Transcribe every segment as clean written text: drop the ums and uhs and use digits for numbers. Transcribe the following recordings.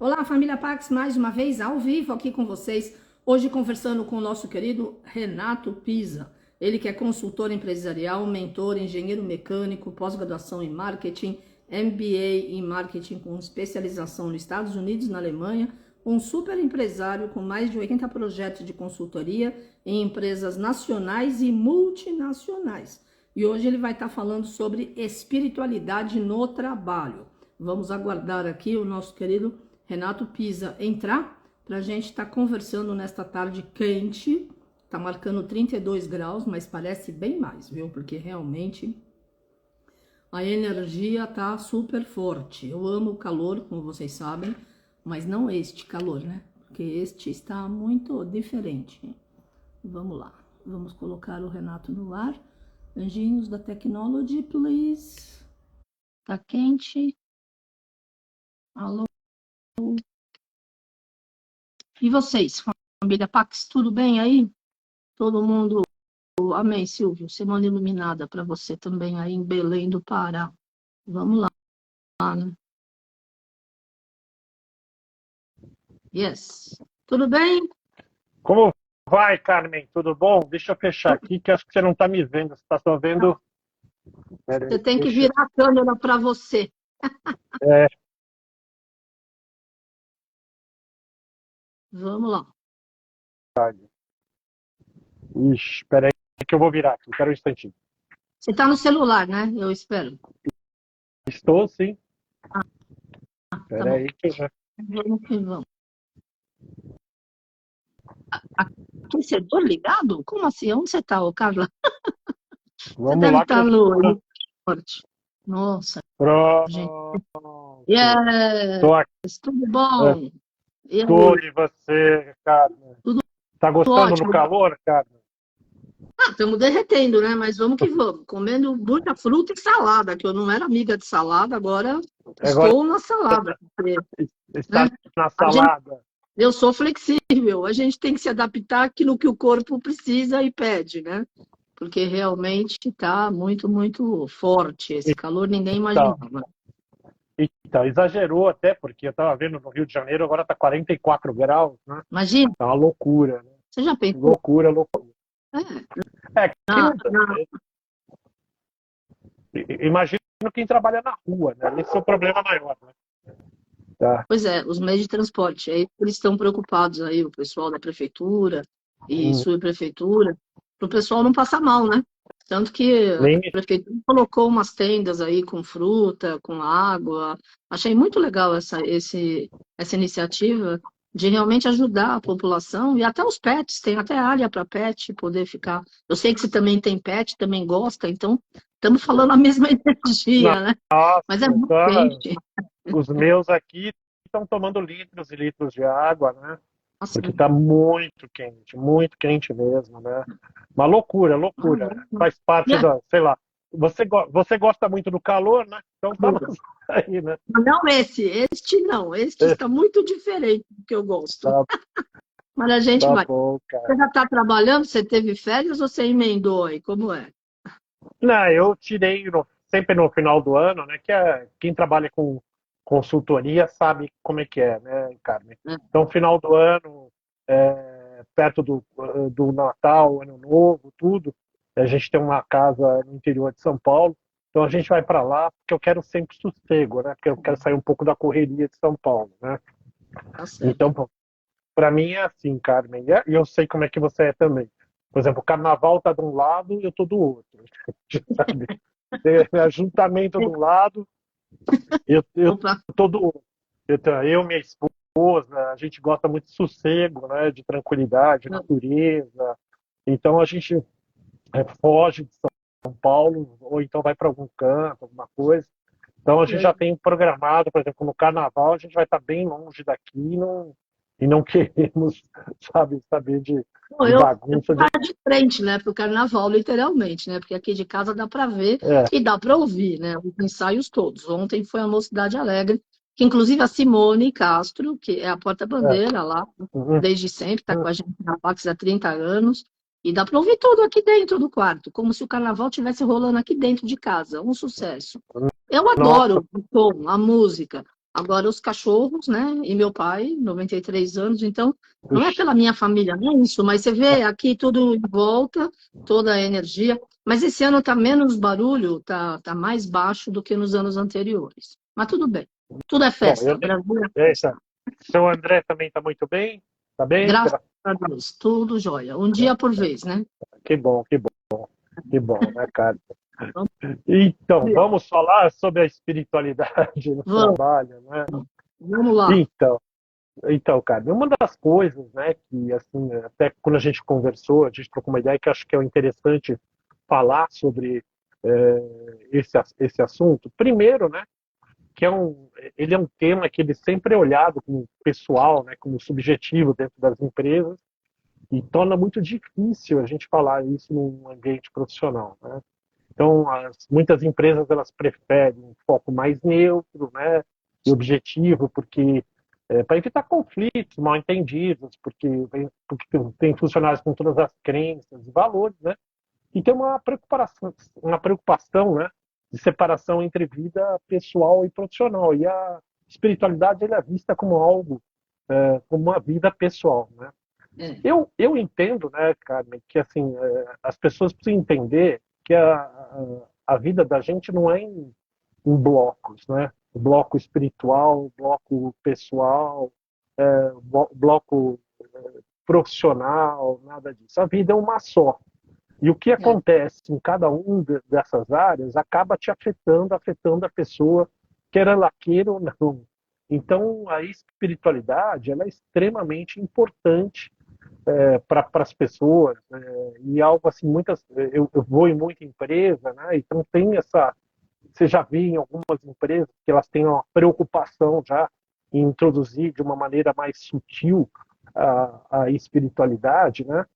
Olá, família Pax, mais uma vez ao vivo aqui com vocês. Hoje conversando com o nosso querido Renato Pisa. Ele que é consultor empresarial, mentor, engenheiro mecânico, pós-graduação em marketing, MBA em marketing com especialização nos Estados Unidos e na Alemanha, um super empresário com mais de 80 projetos de consultoria em empresas nacionais e multinacionais. E hoje ele vai estar falando sobre espiritualidade no trabalho. Vamos aguardar aqui o nosso querido Renato Pisa entrar para a gente estar conversando nesta tarde quente. Tá marcando 32 graus, mas parece bem mais, viu? Porque realmente a energia tá super forte. Eu amo o calor, como vocês sabem, mas não este calor, né? Porque este está muito diferente. Vamos lá. Vamos colocar o Renato no ar. Anjinhos da Technology, please. Tá quente. Alô? E vocês, família Pax, tudo bem aí? Todo mundo, amém, Silvio, semana iluminada para você também aí em Belém do Pará. Vamos lá, né? Yes. Tudo bem? Como vai, Carmen? Tudo bom? Deixa eu fechar aqui, que acho que você não está me vendo. Você está só vendo. Você tem que virar a câmera para você. É, Vamos lá. ixi, espera aí que eu vou virar aqui. Espera um instantinho. Você está no celular, né? Eu espero. Estou, sim. Tá Espera bom. aí que eu já... Vamos que vamos. Aquecedor ligado? Como assim? Onde você está, Carla? Você Vamos deve lá que estar eu... no forte. Nossa, gente. Pronto. Estou aqui. Yes, tudo bom? E aí? Tudo e você, Carmen? Tudo Tá gostando no ótimo. calor, Carmen? Estamos derretendo, né? Mas vamos que vamos. Comendo muita fruta e salada, que eu não era amiga de salada, agora Agora estou na salada. Porque, né? está na A gente, salada. eu sou flexível, a gente tem que se adaptar àquilo que o corpo precisa e pede, né? Porque realmente está muito, muito forte esse calor, ninguém Então, imaginava. então, exagerou até, porque eu estava vendo no Rio de Janeiro, agora está 44 graus, né? Imagina, É uma loucura, né? você já pensou? Loucura, loucura. É, É, que na, não, na- imagino quem trabalha na rua, né? Esse é o problema maior, né? Tá. Pois é, os meios de transporte, aí eles estão preocupados aí, o pessoal da prefeitura e Hum, subprefeitura, para o pessoal não passar mal, né? Tanto que a Nem me... prefeitura colocou umas tendas aí com fruta, com água. Achei muito legal essa iniciativa de realmente ajudar a população e até os pets, tem até área para pet poder ficar. Eu sei que você também tem pet, também gosta, então estamos falando a mesma energia, né? Mas é Nossa, muito tá, quente. os meus aqui estão tomando litros e litros de água, né? Nossa, Porque está muito quente mesmo, né? Uma loucura, loucura. Faz parte é. da, sei lá. Você gosta muito do calor, né? Então tá aí, né? Não esse, este não, este está muito diferente do que eu gosto. Tá, Mas a gente tá vai. bom, Você cara. já está trabalhando? Você teve férias ou você emendou aí? Como é? Não, eu tirei sempre no final do ano, né? Que é, quem trabalha com consultoria sabe como é que é, né, Carmen? É, Então, final do ano, perto do Natal, Ano Novo, tudo, a gente tem uma casa no interior de São Paulo, então a gente vai para lá porque eu quero sempre sossego, né? Porque eu quero sair um pouco da correria de São Paulo, né? tá certo. Então, para mim é assim, Carmen, e eu sei como é que você é também. Por exemplo, o carnaval tá de um lado e eu tô do outro, sabe? Tem ajuntamento de um lado, eu Opa, tô do outro. Minha esposa, a gente gosta muito de sossego, né? De tranquilidade, natureza. Então a gente foge de São Paulo, ou então vai para algum canto, alguma coisa. Então a gente já tem programado, por exemplo, no carnaval a gente vai estar bem longe daqui e não queremos, sabe, saber bom, de eu bagunça. vou de frente, né, para o carnaval, literalmente, né? Porque aqui de casa dá para ver É, e dá para ouvir, né? Os ensaios todos. Ontem foi a Mocidade Alegre, que inclusive a Simone Castro, que é a é, porta-bandeira lá, uhum, desde sempre, está uhum, com a gente na Pax há 30 anos. E dá para ouvir tudo aqui dentro do quarto, como se o carnaval estivesse rolando aqui dentro de casa. Um sucesso. Eu nossa, adoro o tom, a música. Agora os cachorros, né? E meu pai, 93 anos, então não é Ixi, pela minha família, não é isso, mas você vê aqui tudo em volta, toda a energia. Mas esse ano tá menos barulho, tá mais baixo do que nos anos anteriores. Mas tudo bem. Tudo é bom, festa. Brasil é isso. Seu André também está muito bem? Está bem? graças a Deus, tudo jóia. Um dia por vez, né? Que bom, que bom, né, cara? Vamos Então, ver. vamos falar sobre a espiritualidade no Vamos, trabalho, né? vamos lá. Então, cara, uma das coisas, né, que assim, até quando a gente conversou, a gente trocou uma ideia que eu acho que é interessante falar sobre esse assunto. Primeiro, né, que ele é um tema que ele sempre é olhado como pessoal, né, como subjetivo dentro das empresas e torna muito difícil a gente falar isso num ambiente profissional, né? Então, muitas empresas elas preferem um foco mais neutro, né, e objetivo, porque para evitar conflitos, mal-entendidos, porque tem funcionários com todas as crenças e valores, né, e tem uma preocupação, né, de separação entre vida pessoal e profissional. E a espiritualidade ela é vista como algo, como uma vida pessoal, né? É, Eu entendo, né, Carmen, que assim, as pessoas precisam entender que a vida da gente não é em blocos, né? O bloco espiritual, o bloco pessoal, bloco profissional, nada disso. A vida é uma só. E o que é, acontece em cada dessas áreas acaba te afetando a pessoa, quer ela queira ou não. Então, a espiritualidade ela é extremamente importante para as pessoas, né? E algo assim, eu vou em muita empresa, né? Então tem você já vê em algumas empresas que elas têm uma preocupação já em introduzir de uma maneira mais sutil a espiritualidade, né?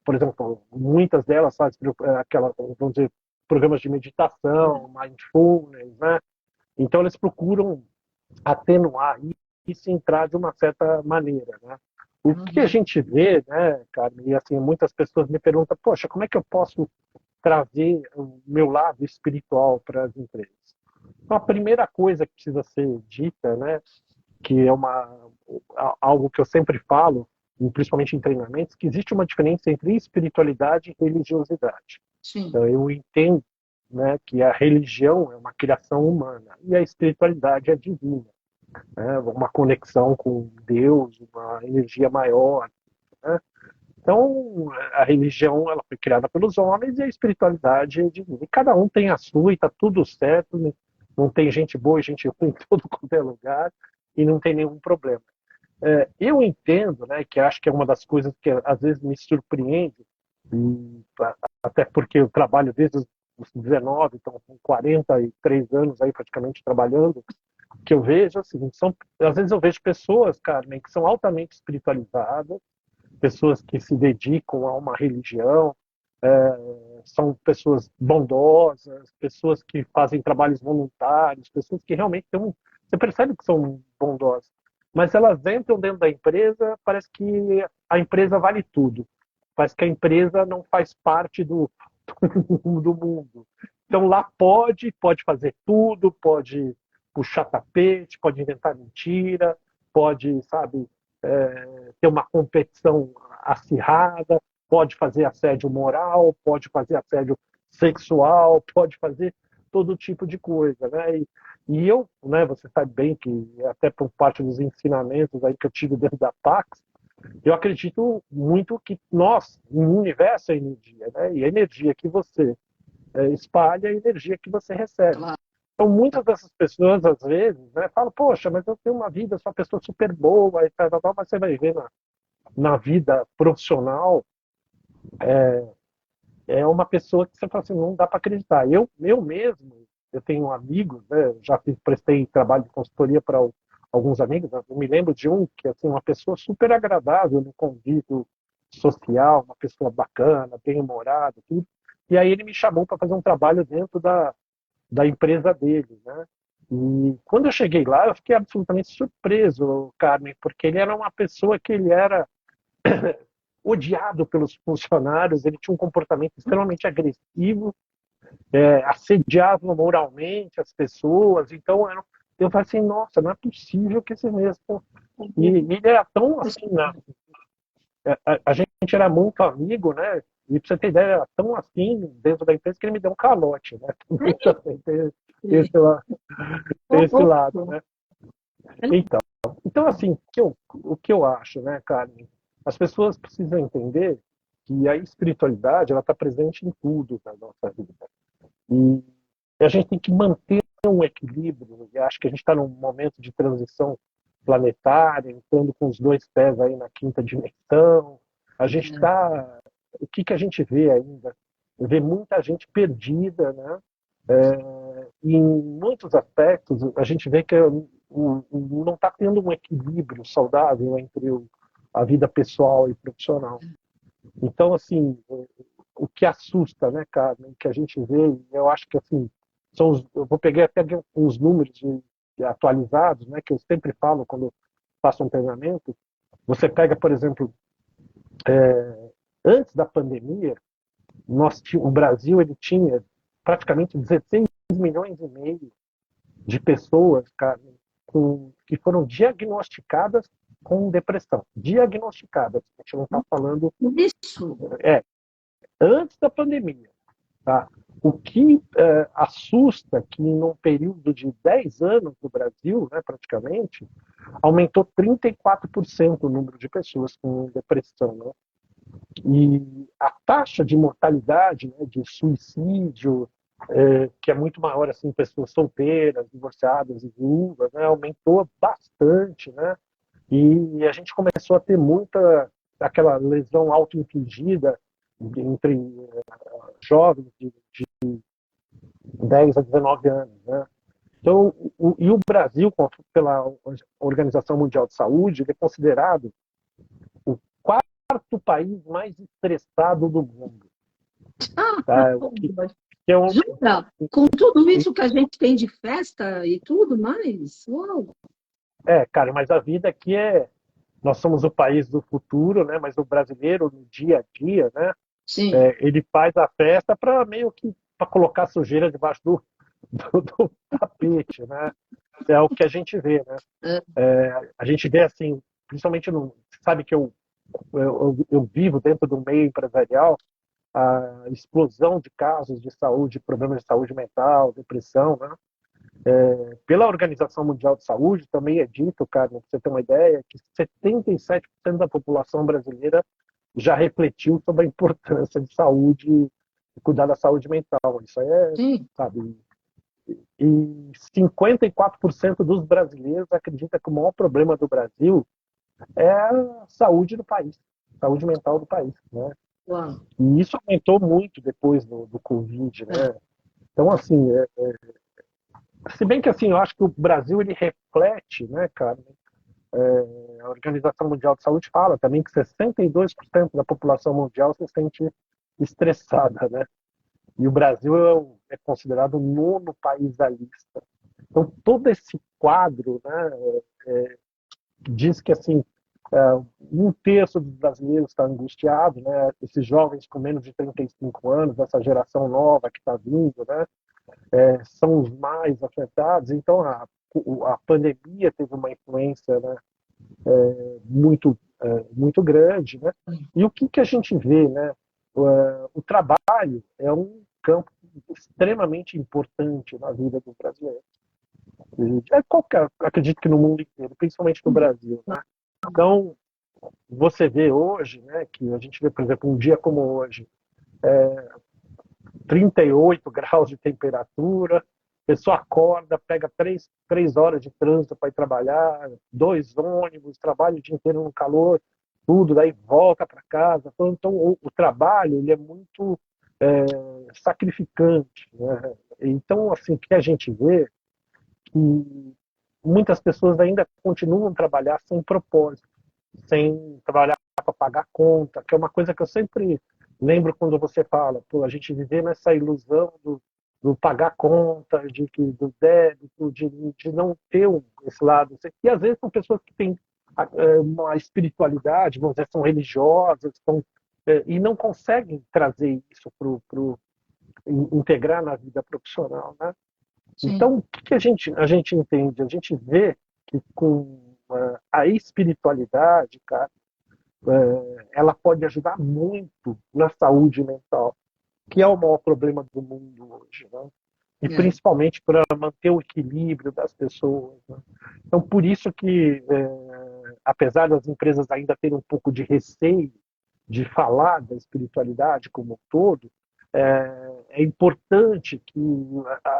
Por exemplo, muitas delas fazem vamos dizer, programas de meditação, mindfulness, né? Então eles procuram atenuar isso e entrar de uma certa maneira, né? O que a uhum, gente vê, né, cara, e assim, muitas pessoas me perguntam, poxa, como é que eu posso trazer o meu lado espiritual para as empresas? Então, a primeira coisa que precisa ser dita, né, que é algo que eu sempre falo, principalmente em treinamentos, que existe uma diferença entre espiritualidade e religiosidade. sim, Então, eu entendo, né, que a religião é uma criação humana e a espiritualidade é divina, né, uma conexão com Deus, uma energia maior, né? Então, a religião ela foi criada pelos homens e a espiritualidade é divina. E cada um tem a sua e está tudo certo, não tem gente boa e gente ruim em todo quanto é lugar e não tem nenhum problema. Eu entendo, né, que acho que é uma das coisas que às vezes me surpreende, e, até porque eu trabalho desde os 19, então com 43 anos aí praticamente trabalhando, que eu vejo assim, às vezes eu vejo pessoas, Carmen, que são altamente espiritualizadas, pessoas que se dedicam a uma religião, são pessoas bondosas, pessoas que fazem trabalhos voluntários, pessoas que realmente você percebe que são bondosas, mas elas entram dentro da empresa, parece que a empresa vale tudo, parece que a empresa não faz parte do mundo. Então lá pode fazer tudo, pode puxar tapete, pode inventar mentira, pode, sabe, ter uma competição acirrada, pode fazer assédio moral, pode fazer assédio sexual, pode fazer todo tipo de coisa, né? E eu, né, você sabe bem que até por parte dos ensinamentos aí que eu tive dentro da Pax, eu acredito muito que o universo é energia, né? E a energia que você espalha é a energia que você recebe. claro. Então, muitas dessas pessoas, às vezes, né, falam, poxa, mas eu tenho uma vida, sou uma pessoa super boa, e tal, tal, tal, mas você vai ver na vida profissional, é uma pessoa que você fala assim, não dá para acreditar. Eu mesmo, eu tenho amigos, né, prestei trabalho de consultoria para alguns amigos, né, eu me lembro de um que assim, uma pessoa super agradável no convívio social, uma pessoa bacana, bem-humorada, tudo. E aí ele me chamou para fazer um trabalho dentro da empresa dele, né? E quando eu cheguei lá, eu fiquei absolutamente surpreso, Carmen, porque ele era uma pessoa que ele era odiado pelos funcionários, ele tinha um comportamento extremamente agressivo, assediava moralmente as pessoas, então eu falei assim, nossa, não é possível que esse mesmo... E ele era tão assim, né? A gente era muito amigo, né? E pra você ter ideia, era tão assim dentro da empresa que ele me deu um calote, né? Também tem esse, esse lado, né? Então, então assim, o que eu acho, né, Carmen? As pessoas precisam entender que a espiritualidade ela está presente em tudo na nossa vida. E a gente tem que manter um equilíbrio. E acho que a gente está num momento de transição planetária, entrando com os dois pés aí na quinta dimensão. A gente está. O que, que a gente vê ainda? Vê muita gente perdida, né? E em muitos aspectos, a gente vê que não está tendo um equilíbrio saudável entre a vida pessoal e profissional. Então, assim, o que assusta, né, Carmen, que a gente vê, eu acho que, assim, eu vou pegar até uns números atualizados, né, que eu sempre falo quando faço um treinamento. Você pega, por exemplo, antes da pandemia, o Brasil ele tinha praticamente 16 milhões e meio de pessoas, Carmen, que foram diagnosticadas com depressão. Diagnosticadas. A gente não está falando... Isso. Antes da pandemia. Tá? O que assusta que num período de 10 anos no Brasil, né, praticamente, aumentou 34% o número de pessoas com depressão. Né? E a taxa de mortalidade, né, de suicídio, que é muito maior assim, em pessoas solteiras, divorciadas e viúvas, né, aumentou bastante. Né? E a gente começou a ter muita aquela lesão auto-infligida entre jovens de 10 a 19 anos. Né? Então, e o Brasil, pela Organização Mundial de Saúde, ele é considerado o quarto país mais estressado do mundo. Tá? Jura? Com tudo isso que a gente tem de festa e tudo mais? Uau. Cara, mas a vida aqui é... Nós somos o país do futuro, né? Mas o brasileiro, no dia a dia, né? Sim. Ele faz a festa para meio que para colocar sujeira debaixo do tapete, né? É o que a gente vê, né? A gente vê assim, principalmente no, sabe que eu vivo dentro do meio empresarial, a explosão de casos de saúde, problemas de saúde mental, depressão, né? Pela Organização Mundial de Saúde também é dito, cara, para você ter uma ideia, que 77% da população brasileira já refletiu sobre a importância de saúde, de cuidar da saúde mental. Isso aí é, Sim. sabe, e 54% dos brasileiros acreditam que o maior problema do Brasil é a saúde do país, saúde mental do país, né? Uau. E isso aumentou muito depois do Covid, né? Então, assim, se bem que assim, eu acho que o Brasil ele reflete, né, cara? A Organização Mundial de Saúde fala também que 62% da população mundial se sente estressada, né? E o Brasil é considerado o nono país da lista. Então, todo esse quadro, né, diz que assim, um terço dos brasileiros está angustiado, né? Esses jovens com menos de 35 anos, essa geração nova que está vindo, né? São os mais afetados. Então, a pandemia teve uma influência, né, muito grande. Né? E o que, que a gente vê? Né? O trabalho é um campo extremamente importante na vida do brasileiro. Acredito que no mundo inteiro, principalmente no Brasil. Né? Então, você vê hoje, né, que a gente vê, por exemplo, um dia como hoje, 38 graus de temperatura, a pessoa acorda, pega 3 horas de trânsito para ir trabalhar, 2 ônibus, trabalha o dia inteiro no calor, tudo, daí volta para casa. Então o trabalho ele é muito sacrificante. Né? Então, assim, o que a gente vê que muitas pessoas ainda continuam a trabalhar sem propósito, sem trabalhar para pagar conta, que é uma coisa que eu sempre lembro quando você fala, pô, a gente viver nessa ilusão do pagar conta, do débito, de não ter esse lado. E às vezes são pessoas que têm uma espiritualidade, vamos dizer, são religiosas, e não conseguem trazer isso integrar na vida profissional, né? sim, Então, o que que a gente entende? A gente vê que com a espiritualidade, cara, ela pode ajudar muito na saúde mental, que é o maior problema do mundo hoje, né? E é, principalmente para manter o equilíbrio das pessoas, né? Então, por isso que, apesar das empresas ainda terem um pouco de receio de falar da espiritualidade como um todo, é importante que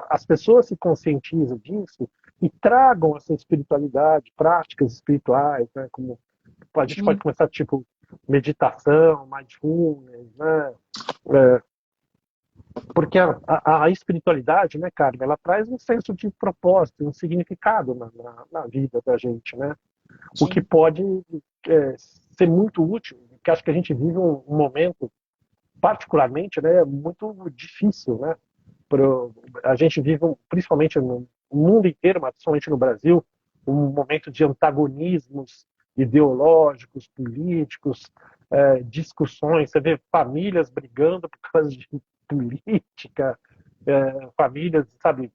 as pessoas se conscientizem disso e tragam essa espiritualidade, práticas espirituais, né? Como a gente pode sim, começar tipo meditação, mindfulness, né? É, porque a espiritualidade, né, Carmen, ela traz um senso de propósito, um significado na vida da gente, né? O que sim. pode ser muito útil, porque acho que a gente vive um momento, particularmente, né, muito difícil, né? Pro, a gente vive, principalmente no mundo inteiro, mas principalmente no Brasil, um momento de antagonismos ideológicos, políticos, discussões. Você vê famílias brigando por causa de política, famílias, sabe?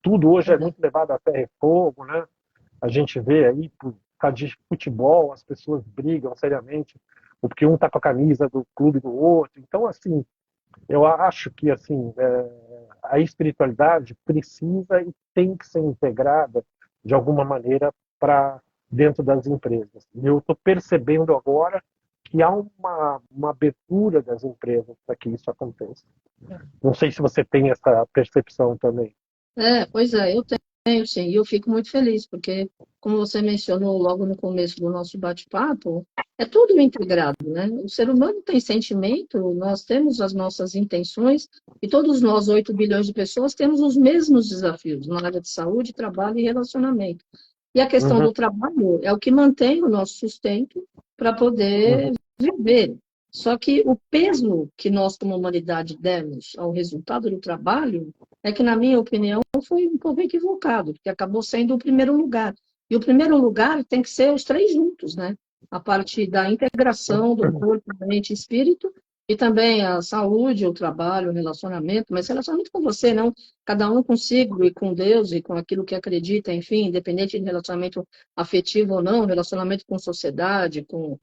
Tudo hoje é muito levado a ferro e fogo, né? A gente vê aí, por causa de futebol, as pessoas brigam seriamente, porque um está com a camisa do clube do outro. Então, assim, eu acho que assim a espiritualidade precisa e tem que ser integrada de alguma maneira para dentro das empresas. E eu estou percebendo agora que há uma abertura das empresas para que isso aconteça. Não sei se você tem essa percepção também. Pois é, eu tenho sim, e eu fico muito feliz, porque, como você mencionou logo no começo do nosso bate-papo, é tudo integrado, né? O ser humano tem sentimento, nós temos as nossas intenções, e todos nós, 8 bilhões de pessoas, temos os mesmos desafios na área de saúde, trabalho e relacionamento. E a questão Uhum, do trabalho é o que mantém o nosso sustento para uhum, poder viver. Só que o peso que nós, como humanidade, demos ao resultado do trabalho é que, na minha opinião, foi um pouco equivocado, porque acabou sendo o primeiro lugar. E o primeiro lugar tem que ser os três juntos, né? A parte da integração do corpo, mente e espírito, e também a saúde, o trabalho, o relacionamento, mas relacionamento com você, não cada um consigo e com Deus e com aquilo que acredita, enfim, independente de relacionamento afetivo ou não, relacionamento com sociedade, com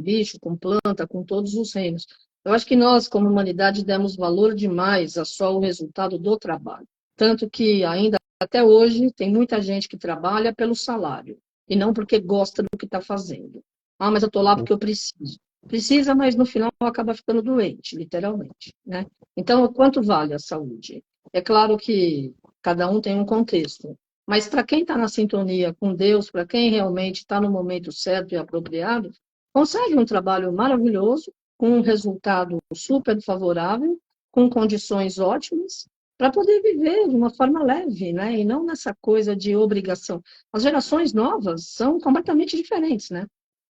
bicho, com planta, com todos os reinos. Eu acho que nós, como humanidade, demos valor demais a só o resultado do trabalho. Tanto que ainda até hoje tem muita gente que trabalha pelo salário e não porque gosta do que está fazendo. Ah, mas eu estou lá porque eu preciso. Precisa, mas no final acaba ficando doente, literalmente, né? Então, o quanto vale a saúde? É claro que cada um tem um contexto, mas para quem está na sintonia com Deus, para quem realmente está no momento certo e apropriado, consegue um trabalho maravilhoso, com um resultado super favorável, com condições ótimas, para poder viver de uma forma leve, né? E não nessa coisa de obrigação. As gerações novas são completamente diferentes, né?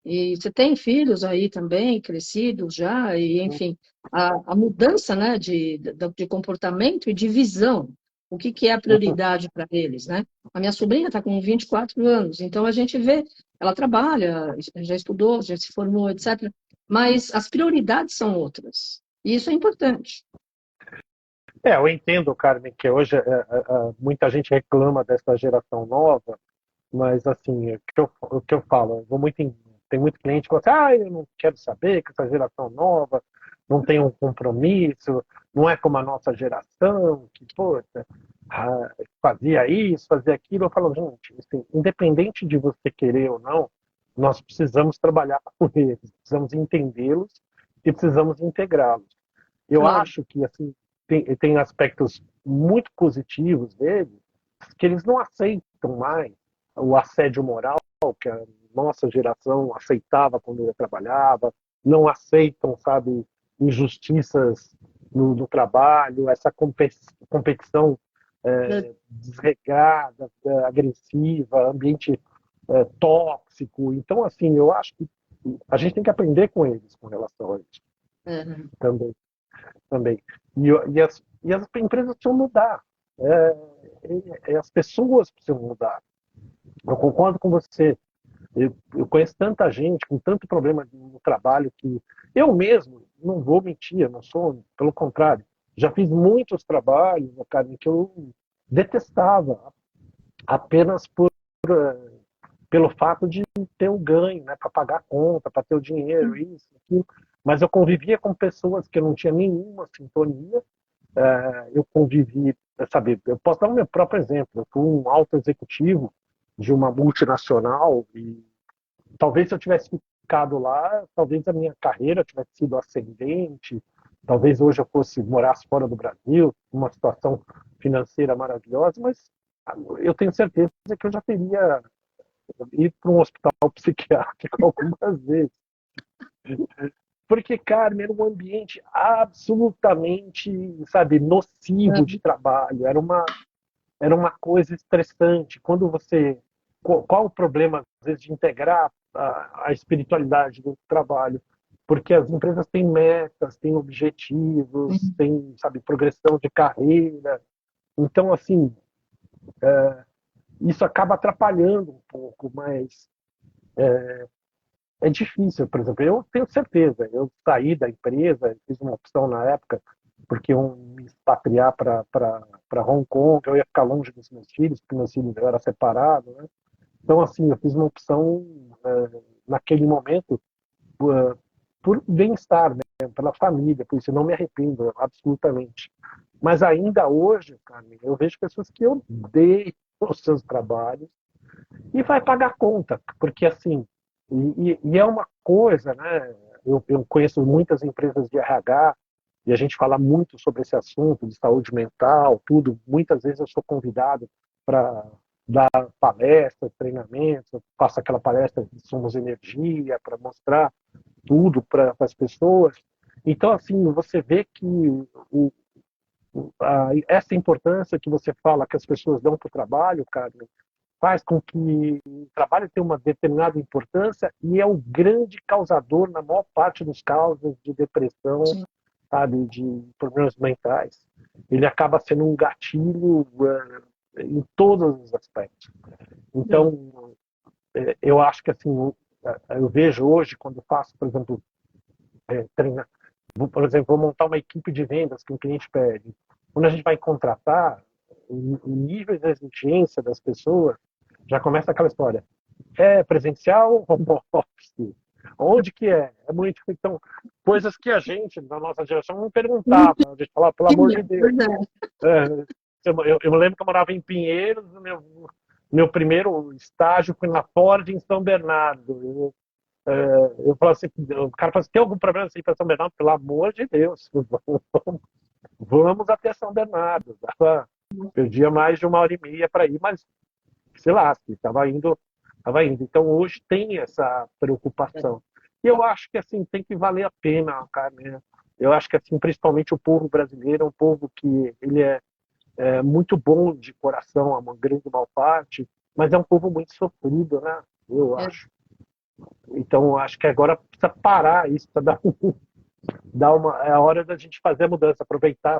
E você tem filhos aí também, crescidos já, e enfim, a mudança, né, de comportamento e de visão, o que, que é a uhum. prioridade para eles, né? A minha sobrinha está com 24 anos, então a gente vê, ela trabalha, já estudou, já se formou, etc., mas as prioridades são outras, e isso é importante. Eu entendo, Carmen, que hoje muita gente reclama dessa geração nova, mas, assim, o que eu falo, tem muito cliente que fala assim, eu não quero saber que essa geração nova não tem um compromisso, não é como a nossa geração, que, poxa, fazia isso, fazia aquilo. Eu falo, gente, assim, independente de você querer ou não, nós precisamos trabalhar com eles, precisamos entendê-los e precisamos integrá-los. Eu Claro, acho que, assim, tem aspectos muito positivos deles, que eles não aceitam mais o assédio moral que a nossa geração aceitava quando eu trabalhava, não aceitam, sabe, injustiças no trabalho, essa competição desregrada, agressiva, ambiente tóxico. Então, assim, eu acho que a gente tem que aprender com eles com relação a isso é, também. também. E as empresas precisam mudar. As pessoas precisam mudar. Eu concordo com você. Eu conheço tanta gente com tanto problema no trabalho que eu mesmo, não vou mentir, eu não sou, pelo contrário, já fiz muitos trabalhos, cara, em que eu detestava, apenas pelo fato de ter o ganho, né, para pagar a conta, para ter o dinheiro, isso, aquilo. Mas eu convivia com pessoas que eu não tinha nenhuma sintonia. Eu convivi, sabe, eu posso dar o meu próprio exemplo. Eu fui um alto executivo de uma multinacional e talvez se eu tivesse ficado lá, talvez a minha carreira tivesse sido ascendente, talvez hoje eu fosse morasse fora do Brasil, uma situação financeira maravilhosa, mas eu tenho certeza que eu já teria ido para um hospital psiquiátrico algumas vezes. Porque, Carmen, era um ambiente absolutamente, sabe, nocivo de trabalho. Era uma coisa estressante. Quando você. Qual o problema, às vezes, de integrar a espiritualidade do trabalho? Porque as empresas têm metas, têm objetivos, têm, sabe, progressão de carreira. Então, assim, isso acaba atrapalhando um pouco, mas é difícil. Por exemplo, eu tenho certeza, eu saí da empresa, fiz uma opção na época, porque eu me expatriar para Hong Kong, eu ia ficar longe dos meus filhos, porque meus filhos eu era separado, né? Então, assim, eu fiz uma opção naquele momento por bem-estar, né? Pela família, por isso eu não me arrependo absolutamente. Mas ainda hoje, Carmen, eu vejo pessoas que odeiam os seus trabalhos e vai pagar conta, porque assim, e é uma coisa, né? Eu conheço muitas empresas de RH e a gente fala muito sobre esse assunto de saúde mental, tudo. Muitas vezes eu sou convidado para dar palestras, treinamentos, eu faço aquela palestra de Somos Energia para mostrar tudo para as pessoas. Então, assim, você vê que essa importância que você fala que as pessoas dão para o trabalho, cara, faz com que o trabalho tenha uma determinada importância e é o grande causador, na maior parte dos casos, de depressão, sabe, de problemas mentais. Ele acaba sendo um gatilho em todos os aspectos. Então, eu acho que assim, eu vejo hoje, quando eu faço, por exemplo, treinar, por exemplo, vou montar uma equipe de vendas que um cliente pede. Quando a gente vai contratar, o nível de exigência das pessoas já começa aquela história. É presencial ou home office? Onde que é? É muito. Então, coisas que a gente, na nossa geração, não perguntava. A gente falava, pelo amor de Deus. Eu me lembro que eu morava em Pinheiros, meu primeiro estágio foi na Ford em São Bernardo. Eu falo assim, o cara fala assim, tem algum problema assim para São Bernardo? Pelo amor de Deus, vamos até São Bernardo. Perdia mais de 1h30 para ir, mas sei lá, estava indo, estava indo. Então hoje tem essa preocupação. E eu acho que assim tem que valer a pena, cara. Né? Eu acho que assim, principalmente o povo brasileiro é um povo que ele é muito bom de coração, a uma grande maior parte, mas é um povo muito sofrido, né? Eu acho. Então eu acho que agora precisa parar isso, precisa é a hora da gente fazer a mudança, aproveitar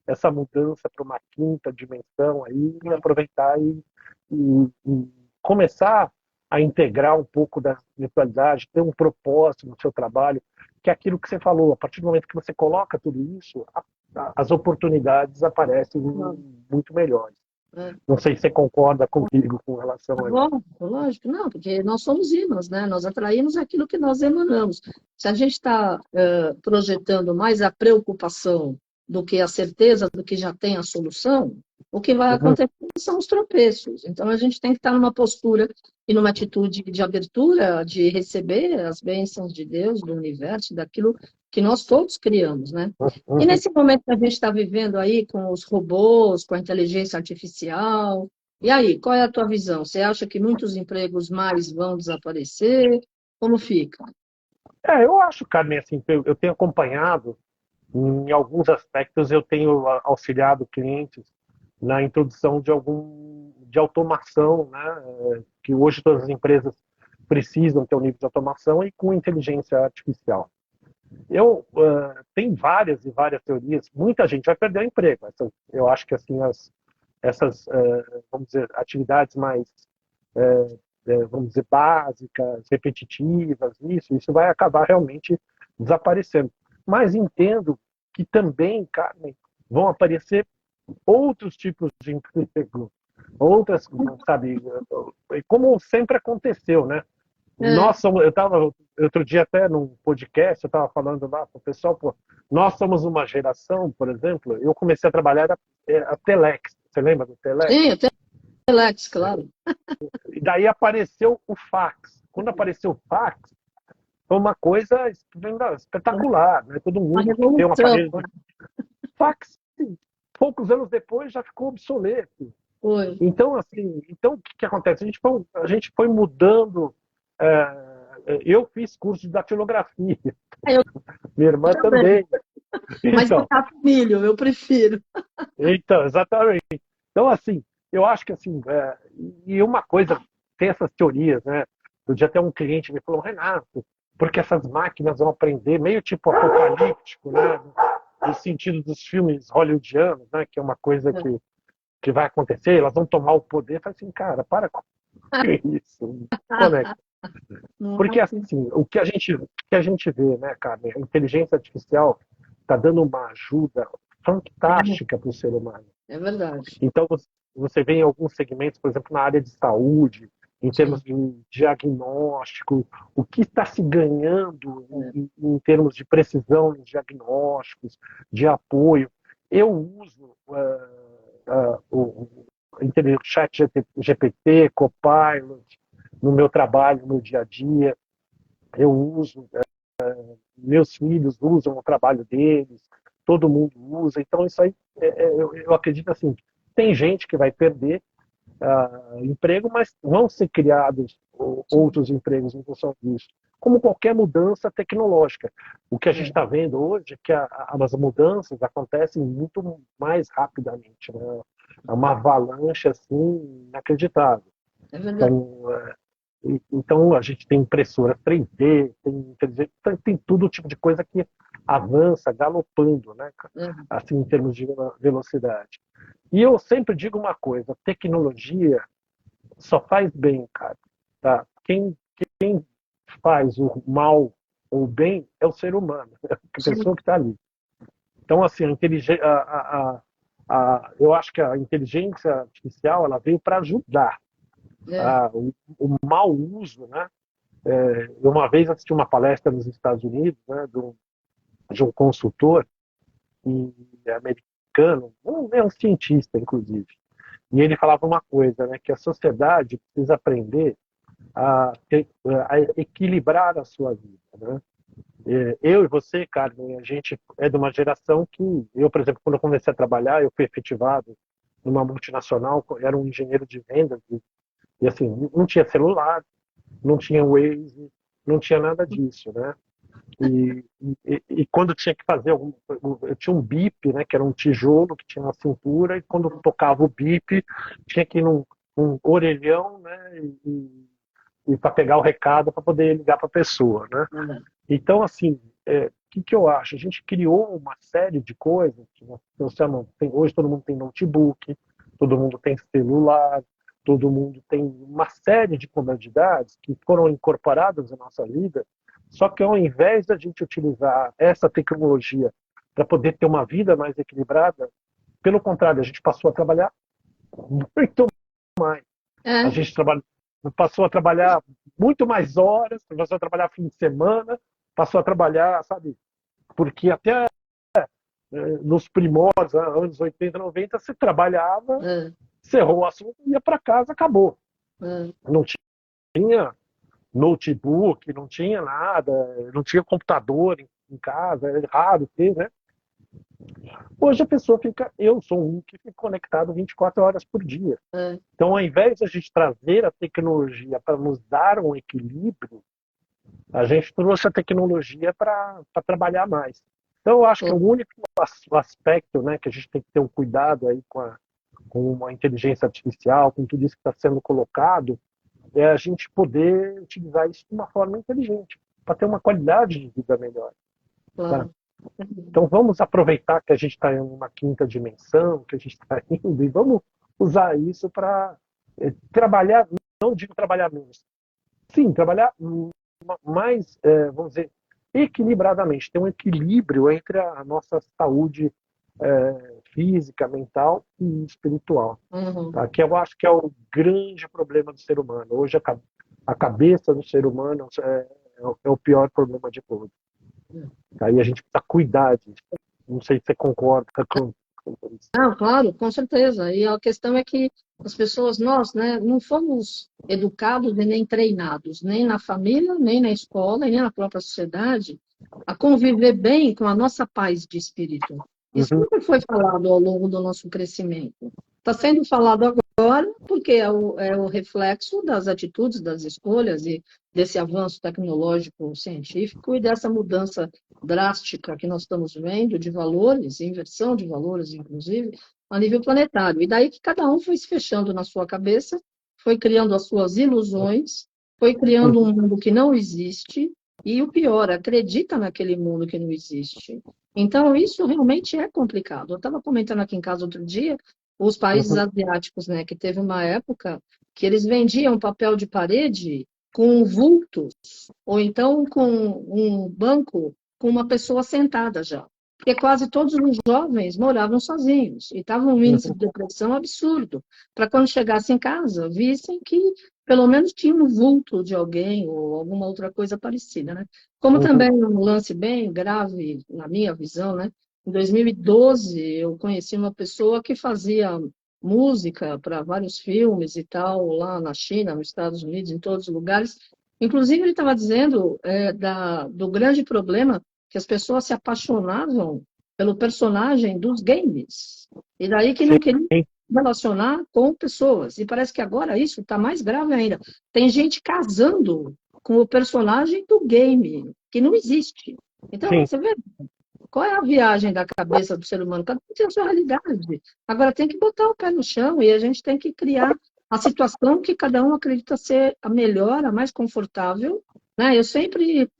essa mudança para uma quinta dimensão aí, e aproveitar e começar a integrar um pouco da espiritualidade, ter um propósito no seu trabalho, que é aquilo que você falou, a partir do momento que você coloca tudo isso, as oportunidades aparecem muito melhores. Não sei se você concorda comigo com relação a isso. Bom, lógico, não, porque nós somos ímãs, né? Nós atraímos aquilo que nós emanamos. Se a gente está projetando mais a preocupação do que a certeza do que já tem a solução, o que vai Uhum. acontecer são os tropeços. Então, a gente tem que estar numa postura e numa atitude de abertura, de receber as bênçãos de Deus, do universo, daquilo que nós todos criamos, né? E Uhum. nesse momento que a gente está vivendo aí com os robôs, com a inteligência artificial, e aí, qual é a tua visão? Você acha que muitos empregos mais vão desaparecer? Como fica? Eu acho, Carmen, assim, eu tenho acompanhado, em alguns aspectos, eu tenho auxiliado clientes na introdução de automação, né? Que hoje todas as empresas precisam ter um nível de automação e com inteligência artificial. Tem várias e várias teorias. Muita gente vai perder o emprego. Eu acho que assim essas, vamos dizer, atividades mais, vamos dizer, básicas, repetitivas, isso vai acabar realmente desaparecendo. Mas entendo que também, Carmen, vão aparecer outros tipos de emprego, outras, sabe, como sempre aconteceu, né? É, Eu estava outro dia até num podcast, eu estava falando lá com o pessoal, pô, nós somos uma geração, por exemplo, eu comecei a trabalhar a Telex, você lembra do Telex? sim, até Alex, claro. E daí apareceu o fax. Quando apareceu o fax, foi uma coisa espetacular, né? Todo Uma mundo que tem um revolução. aparelho de fax, poucos anos depois já ficou obsoleto. Foi. Então, assim, então o que, que acontece? A gente foi mudando. Eu fiz curso de datilografia, Eu minha irmã também. também. Mas Então, macaco milho, eu prefiro. exatamente. Então, assim, eu acho que assim, e uma coisa, tem essas teorias, né? Eu já até um cliente me falou, Renato, porque essas máquinas vão aprender, meio tipo apocalíptico, né? No sentido dos filmes hollywoodianos, né? Que é uma coisa que vai acontecer, elas vão tomar o poder. Eu falei assim, cara, para com isso, não conecta. Não é Porque assim. assim, o que a gente vê, né, Carmen, a inteligência artificial está dando uma ajuda fantástica para o ser humano. É verdade. Então, você vê em alguns segmentos, por exemplo, na área de saúde, em termos Sim. de diagnóstico, o que está se ganhando É. em termos de precisão nos diagnósticos, de apoio. Eu uso o chat GPT, Copilot, no meu trabalho, no meu dia a dia. Eu uso, meus filhos usam o trabalho deles, todo mundo usa. Então, isso aí, eu acredito assim, tem gente que vai perder emprego, mas vão ser criados outros empregos em função disso. Como qualquer mudança tecnológica. O que a gente É. está vendo hoje é que as mudanças acontecem muito mais rapidamente. Né? É uma avalanche assim, inacreditável. É verdade. Então, então a gente tem impressora 3D, tem todo tipo de coisa que avança galopando, né? É. Assim, em termos de velocidade. E eu sempre digo uma coisa: tecnologia só faz bem, cara. Tá? Quem faz o mal ou o bem é o ser humano, é a Sim. pessoa que está ali. Então, assim, eu acho que a inteligência artificial ela veio para ajudar. É. O mau uso, né? Eu uma vez assisti uma palestra nos Estados Unidos, né, de um consultor americano, é um cientista, inclusive. E ele falava uma coisa, né, que a sociedade precisa aprender a equilibrar a sua vida. Né? Eu e você, Carmen, a gente é de uma geração que, eu, por exemplo, quando eu comecei a trabalhar, eu fui efetivado numa multinacional, era um engenheiro de vendas, e assim, não tinha celular, não tinha Waze, não tinha nada disso, né? E quando tinha que fazer algum, eu tinha um bip, né, que era um tijolo que tinha na cintura, e quando tocava o bip, tinha que ir num um orelhão, né, e para pegar o recado para poder ligar para a pessoa, né? É. Então, assim, o que eu acho? A gente criou uma série de coisas que nós chamamos, hoje todo mundo tem notebook, todo mundo tem celular, todo mundo tem uma série de comodidades que foram incorporadas na nossa vida, só que ao invés da gente utilizar essa tecnologia para poder ter uma vida mais equilibrada, pelo contrário, a gente passou a trabalhar muito mais. A É. gente passou a trabalhar muito mais horas, passou a trabalhar fim de semana, passou a trabalhar, sabe? Porque até nos primórdios, anos 80, 90, você trabalhava, É. cerrou o assunto, ia para casa, acabou. É. Não tinha notebook, não tinha nada, não tinha computador em casa, era raro ter, né? Hoje a pessoa fica, eu sou um que fica conectado 24 horas por dia. É. Então, ao invés de a gente trazer a tecnologia para nos dar um equilíbrio, a gente trouxe a tecnologia para trabalhar mais. Então, eu acho que o único aspecto, né, que a gente tem que ter um cuidado aí com a inteligência artificial, com tudo isso que está sendo colocado, é a gente poder utilizar isso de uma forma inteligente, para ter uma qualidade de vida melhor. Tá? Claro. Então, vamos aproveitar que a gente está em uma quinta dimensão, que a gente está indo, e vamos usar isso para trabalhar, não digo trabalhar menos, sim, trabalhar mais, vamos dizer, equilibradamente, ter um equilíbrio entre a nossa saúde física, mental e espiritual. Uhum. Tá? Que eu acho que é o grande problema do ser humano. Hoje a cabeça do ser humano é o pior problema de todos. Tá? E a gente precisa cuidar disso. Não sei se você concorda com isso. Ah, claro, com certeza. E a questão é que as pessoas, nós, né, não fomos educados e nem treinados, nem na família, nem na escola, e nem na própria sociedade, a conviver bem com a nossa paz de espírito. Isso Uhum, nunca foi falado ao longo do nosso crescimento. Está sendo falado agora porque é o reflexo das atitudes, das escolhas e desse avanço tecnológico científico e dessa mudança drástica que nós estamos vendo de valores, inversão de valores, inclusive, a nível planetário. E daí que cada um foi se fechando na sua cabeça, foi criando as suas ilusões, foi criando uhum, um mundo que não existe, e o pior, acredita naquele mundo que não existe. Então, isso realmente é complicado. Eu estava comentando aqui em casa outro dia, os países uhum, asiáticos, né, que teve uma época que eles vendiam papel de parede com vultos, ou então com um banco com uma pessoa sentada já. Porque quase todos os jovens moravam sozinhos e estavam um índice uhum, de depressão absurdo, para quando chegassem em casa, vissem que pelo menos tinha um vulto de alguém ou alguma outra coisa parecida, né? Como uhum, também um lance bem grave, na minha visão, né? Em 2012, eu conheci uma pessoa que fazia música para vários filmes e tal, lá na China, nos Estados Unidos, em todos os lugares. Inclusive, ele estava dizendo do grande problema que as pessoas se apaixonavam pelo personagem dos games. E daí que não queriam sim, relacionar com pessoas. E parece que agora isso está mais grave ainda. Tem gente casando com o personagem do game, que não existe. Então, sim. você vê qual é a viagem da cabeça do ser humano? Cada um tem a sua realidade. Agora tem que botar o pé no chão e a gente tem que criar a situação que cada um acredita ser a melhor, a mais confortável, né? Eu sempre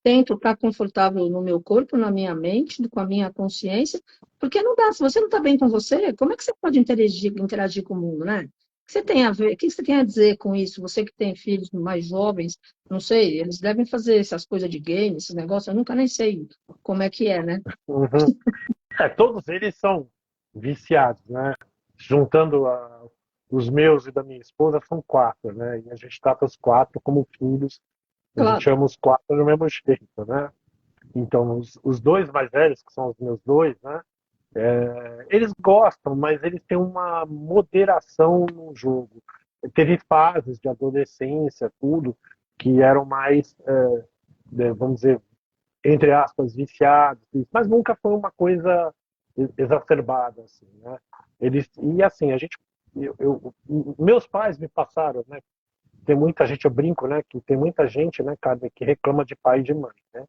tento estar confortável no meu corpo, na minha mente, com a minha consciência, porque não dá, se você não está bem com você, como é que você pode interagir com o mundo, né? O que você tem a ver, o que você tem a dizer com isso? Você que tem filhos mais jovens, não sei, eles devem fazer essas coisas de game, esses negócios, eu nunca nem sei como é que é, né? Uhum. Todos eles são viciados, né? Juntando os meus e da minha esposa, são quatro, né? E a gente trata os quatro como filhos. A gente Claro, ama os quatro do mesmo jeito, né? Então, os dois mais velhos, que são os meus dois, né? Eles gostam, mas eles têm uma moderação no jogo. Teve fases de adolescência, tudo, que eram mais, vamos dizer, entre aspas, viciados, mas nunca foi uma coisa exacerbada, assim, né? E assim, meus pais me passaram, né? Tem muita gente, eu brinco, né? Que tem muita gente, né, cara, que reclama de pai e de mãe, né?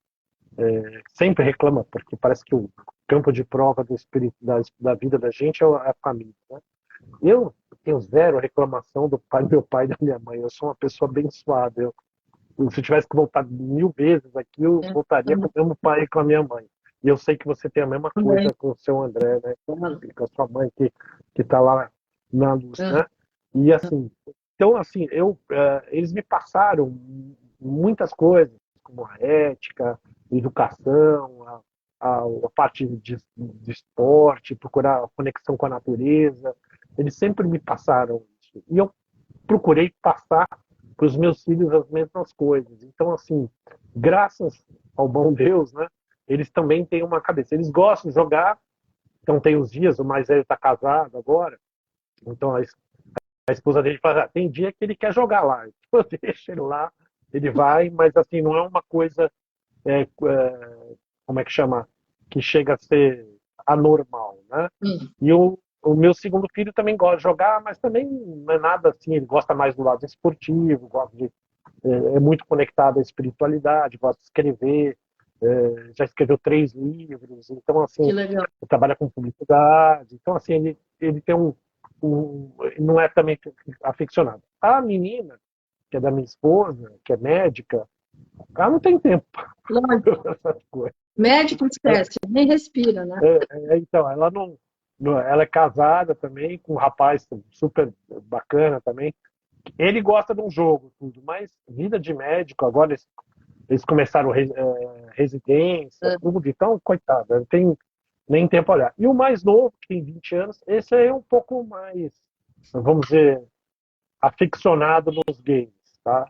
Sempre reclama, porque parece que o campo de prova do espírito, da vida da gente é a família, né? Eu tenho zero reclamação do meu pai e da minha mãe. Eu sou uma pessoa abençoada. Se eu tivesse que voltar 1000 vezes aqui, eu é, voltaria com também, o meu pai e com a minha mãe. E eu sei que você tem a mesma também, coisa com o seu André, né? claro. Com a sua mãe que está lá na luz, É, né? E assim, então assim, eles me passaram muitas coisas, como a ética, educação, a parte de esporte, procurar a conexão com a natureza. Eles sempre me passaram isso. E eu procurei passar para os meus filhos as mesmas coisas. Então, assim, graças ao bom Deus, né? Eles também têm uma cabeça. Eles gostam de jogar, então tem os dias, o mais velho está casado agora, então a esposa dele fala, tem dia que ele quer jogar lá, então eu deixo ele lá, ele vai, mas assim, não é uma coisa, como é que chama, que chega a ser anormal, né? hum, E o meu segundo filho também gosta de jogar, mas também não é nada assim, ele gosta mais do lado esportivo, gosta é muito conectado à espiritualidade, gosta de escrever, já escreveu 3 livros, então que assim, legal. ele trabalha com publicidade, então assim, ele tem não é também aficionado. A menina, que é da minha esposa, que é médica, ela não tem tempo Lógico, para essas coisas. médico Ela, esquece, nem respira, né? então, ela ela é casada também com um rapaz super bacana também. Ele gosta de um jogo, tudo, mas vida de médico, agora eles começaram residência, É, tudo, então, coitado, nem tempo a olhar. E o mais novo, que tem 20 anos, esse aí é um pouco mais, vamos dizer, aficionado nos games, tá?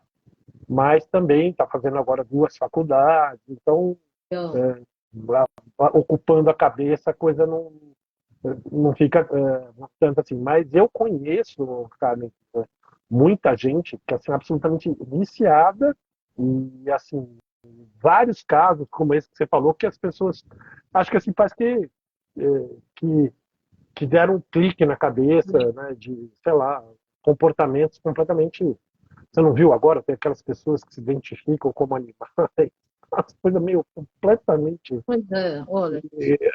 Mas também está fazendo agora 2 faculdades, então Eu, é, ocupando a cabeça, a coisa não fica tanto assim. Mas eu conheço, Carmen, muita gente que é assim, absolutamente viciada e assim vários casos como esse que você falou que as pessoas acho que assim parece que, que deram um clique na cabeça, né, de sei lá comportamentos completamente. Você não viu agora? Tem aquelas pessoas que se identificam como animais, umas coisas meio completamente. pois é, olha.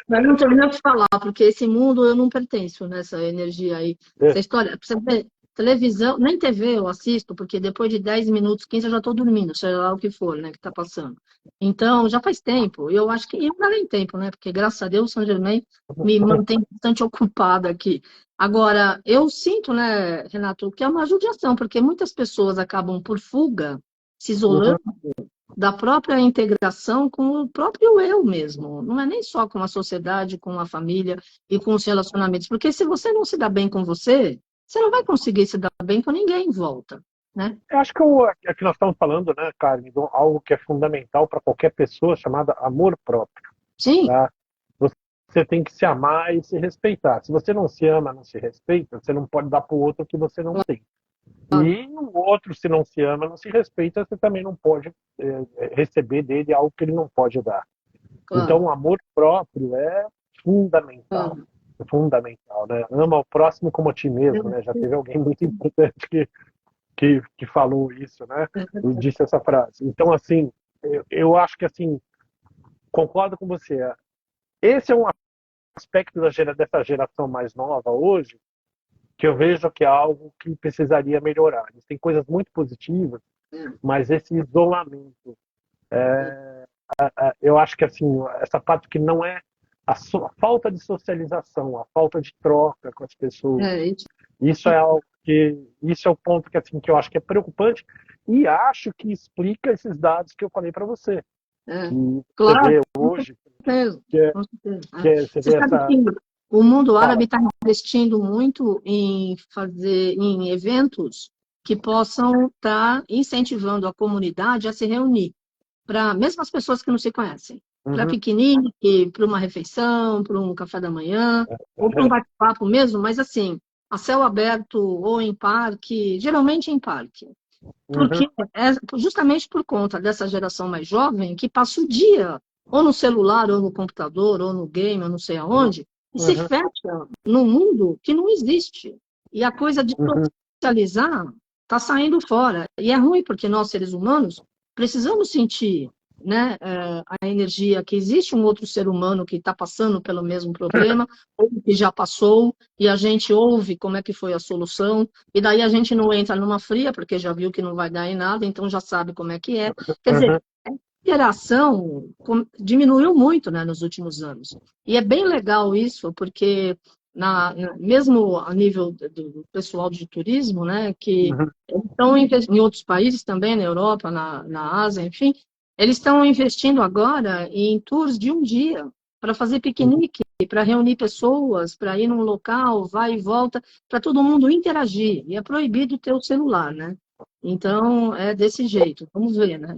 Mas não tenho nem o que falar, porque esse mundo eu não pertenço nessa energia aí. É, Essa história, pra você ver, televisão, nem TV eu assisto, porque depois de 10 minutos, 15 eu já estou dormindo, seja lá o que for, né, que está passando. Então, já faz tempo, eu acho que, e não dá nem tempo, né, porque graças a Deus o São Germain me mantém bastante ocupada aqui. Agora, eu sinto, né, Renato, que é uma judiação, porque muitas pessoas acabam por fuga, se uhum. isolando da própria integração com o próprio eu mesmo. Não é nem só com a sociedade, com a família e com os relacionamentos. Porque se você não se dá bem com você, você não vai conseguir se dar bem com ninguém em volta, né? Eu acho que é que nós estamos falando, né, Carmen, de algo que é fundamental para qualquer pessoa, chamada amor próprio. Sim, Tá? Você tem que se amar e se respeitar. Se você não se ama, não se respeita, você não pode dar para o outro o que você não tem. claro, E o outro, se não se ama, não se respeita, você também não pode receber dele algo que ele não pode dar. Então, claro, o amor próprio é fundamental. claro. É fundamental, né? Ama o próximo como a ti mesmo, né? Já teve alguém muito importante que falou isso, né? E disse essa frase. Então, assim, eu acho que, assim, concordo com você. Esse é um aspecto dessa geração mais nova hoje que eu vejo que é algo que precisaria melhorar. Eles têm coisas muito positivas, mas esse isolamento, eu acho que assim essa parte que não é a falta de socialização, a falta de troca com as pessoas, Isso, isso é algo que isso é o ponto que assim que eu acho que é preocupante e acho que explica esses dados que eu falei para você, é, que você claro, vê com hoje certeza, que é, com certeza. você Você vê sabe essa que o mundo árabe fala. está investindo muito em fazer em eventos que possam estar incentivando a comunidade a se reunir, para mesmo as pessoas que não se conhecem, para Uhum, piquenique, para uma refeição, para um café da manhã, ou para um bate-papo mesmo, mas assim, a céu aberto ou em parque, geralmente em parque. uhum, Porque é justamente por conta dessa geração mais jovem que passa o dia ou no celular, ou no computador, ou no game, ou não sei aonde, e se uhum, fecha num mundo que não existe. E a coisa de uhum, socializar está saindo fora. E é ruim porque nós, seres humanos, precisamos sentir, né, a energia que existe um outro ser humano que está passando pelo mesmo problema, ou que já passou, e a gente ouve como é que foi a solução, e daí a gente não entra numa fria, porque já viu que não vai dar em nada, então já sabe como é que é. Quer dizer, uhum, a interação diminuiu muito, né, nos últimos anos. E é bem legal isso, porque mesmo a nível do pessoal de turismo, né, que uhum, estão em outros países também, na Europa, na Ásia, enfim, eles estão investindo agora em tours de um dia para fazer uhum. piquenique, para reunir pessoas, para ir num local, vai e volta, para todo mundo interagir. E é proibido ter o celular, né? Então, é desse jeito. Vamos ver, né?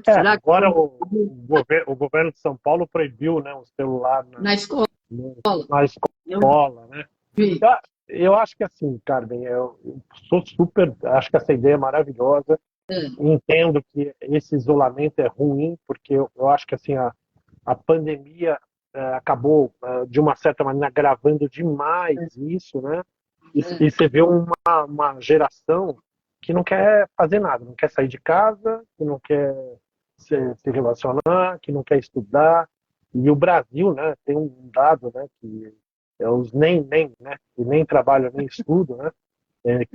Será que Agora o governo de São Paulo proibiu, né, o celular na escola? na Eu escola, né? vi. Eu acho que assim, Carmen, eu sou super, acho que essa ideia é maravilhosa. É, Entendo que esse isolamento é ruim, porque eu acho que assim a pandemia acabou de uma certa maneira agravando demais isso, né? E é, você vê uma geração que não quer fazer nada, não quer sair de casa, que não quer se relacionar, que não quer estudar. E o Brasil, né, tem um dado, né, que é os nem, né, que nem trabalham nem estudam, né,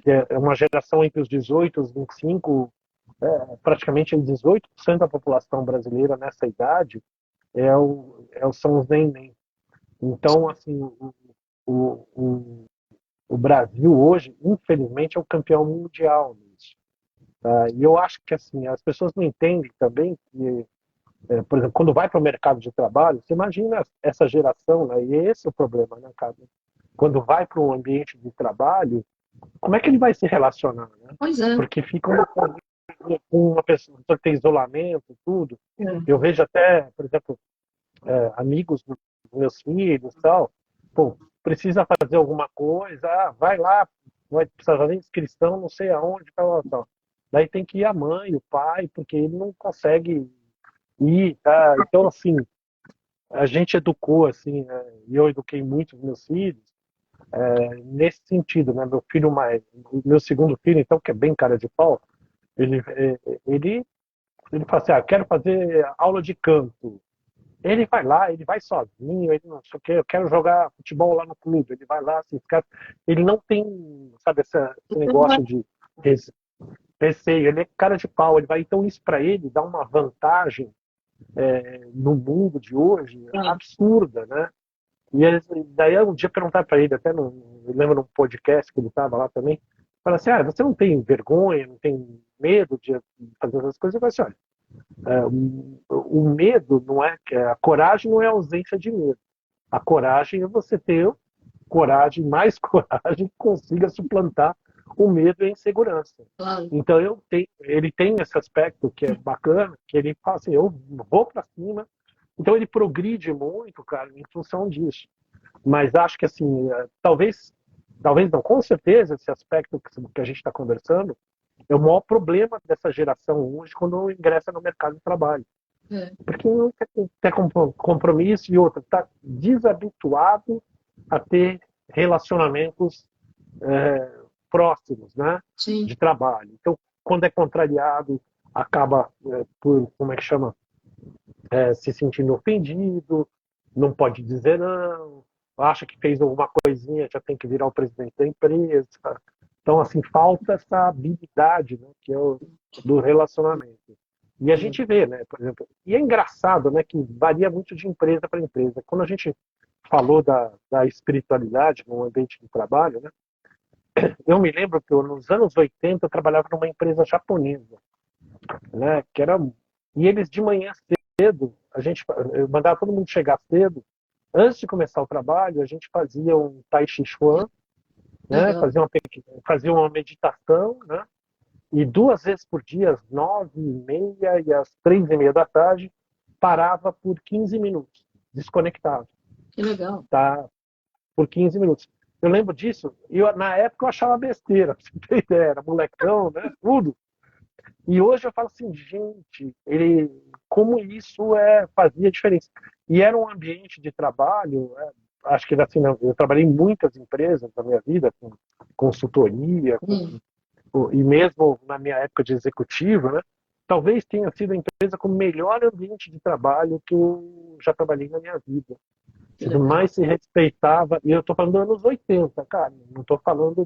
que é uma geração entre os 18 e os 25, praticamente 18% da população brasileira nessa idade são os nem. Então, assim, o, o, o Brasil hoje, infelizmente, é o campeão mundial nisso. Tá? E eu acho que assim as pessoas não entendem também que por exemplo, quando vai para o mercado de trabalho, você imagina essa geração, né? E esse é o problema, né, cara? Quando vai para um ambiente de trabalho, como é que ele vai se relacionar, né? Pois é. Porque fica com uma pessoa que tem isolamento, tudo. É. Eu vejo até, por exemplo, amigos dos meus filhos e tal, pô, precisa fazer alguma coisa, vai lá, vai precisar fazer inscrição, não sei aonde, tal, tal. Daí tem que ir a mãe, o pai, porque ele não consegue ir, tá? Então, assim, a gente educou, assim, né? E eu eduquei muito os meus filhos, nesse sentido, né? Meu filho mais, meu segundo filho, então, que é bem cara de pau, ele, ele, ele fala assim, quero fazer aula de canto. Ele vai lá, ele vai sozinho, ele não sei o que, eu quero jogar futebol lá no clube, ele vai lá, se inscreve. Ele não tem, sabe, esse negócio de receio, ele é cara de pau, ele vai, então isso para ele dá uma vantagem no mundo de hoje absurda, né? E daí um dia perguntar para ele, até eu lembro num podcast que ele estava lá também, fala assim, você não tem vergonha, não tem medo de fazer essas coisas? Eu falei assim, olha, o medo não é, a coragem não é ausência de medo. A coragem é você ter coragem, mais coragem, que consiga suplantar o medo e a insegurança. Claro. Então ele tem esse aspecto que é bacana, que ele fala assim, eu vou para cima. Então ele progride muito, cara, em função disso. Mas acho que assim, talvez não, com certeza esse aspecto que a gente está conversando é o maior problema dessa geração hoje quando ingressa no mercado de trabalho. É. Porque não quer compromisso e outra, está desabituado a ter relacionamentos próximos, né, Sim. de trabalho. Então, quando é contrariado, acaba por, como é que chama, se sentindo ofendido, não pode dizer não, acha que fez alguma coisinha, já tem que virar o presidente da empresa. Então, assim, falta essa habilidade, né, que é do relacionamento. E a gente vê, né, por exemplo, e é engraçado, né, que varia muito de empresa para empresa. Quando a gente falou da espiritualidade no ambiente de trabalho, né, eu me lembro que nos anos 80 eu trabalhava numa empresa japonesa, né, que era, e eles de manhã cedo, eu mandava todo mundo chegar cedo, antes de começar o trabalho, a gente fazia um Tai Chi Chuan, né, fazia uma meditação, né, e 2 vezes por dia, às 9h30 e às 3h30 da tarde, parava por 15 minutos, desconectado. Que legal. Tá? Por 15 minutos. Eu lembro disso, e na época eu achava besteira, pra você ter ideia, era molecão, né, tudo. E hoje eu falo assim, gente, como isso fazia diferença. E era um ambiente de trabalho, acho que assim, eu trabalhei em muitas empresas na minha vida, com consultoria, e mesmo na minha época de executivo, né, talvez tenha sido a empresa com o melhor ambiente de trabalho que eu já trabalhei na minha vida. Que mais se respeitava, e eu estou falando dos anos 80, cara, não estou falando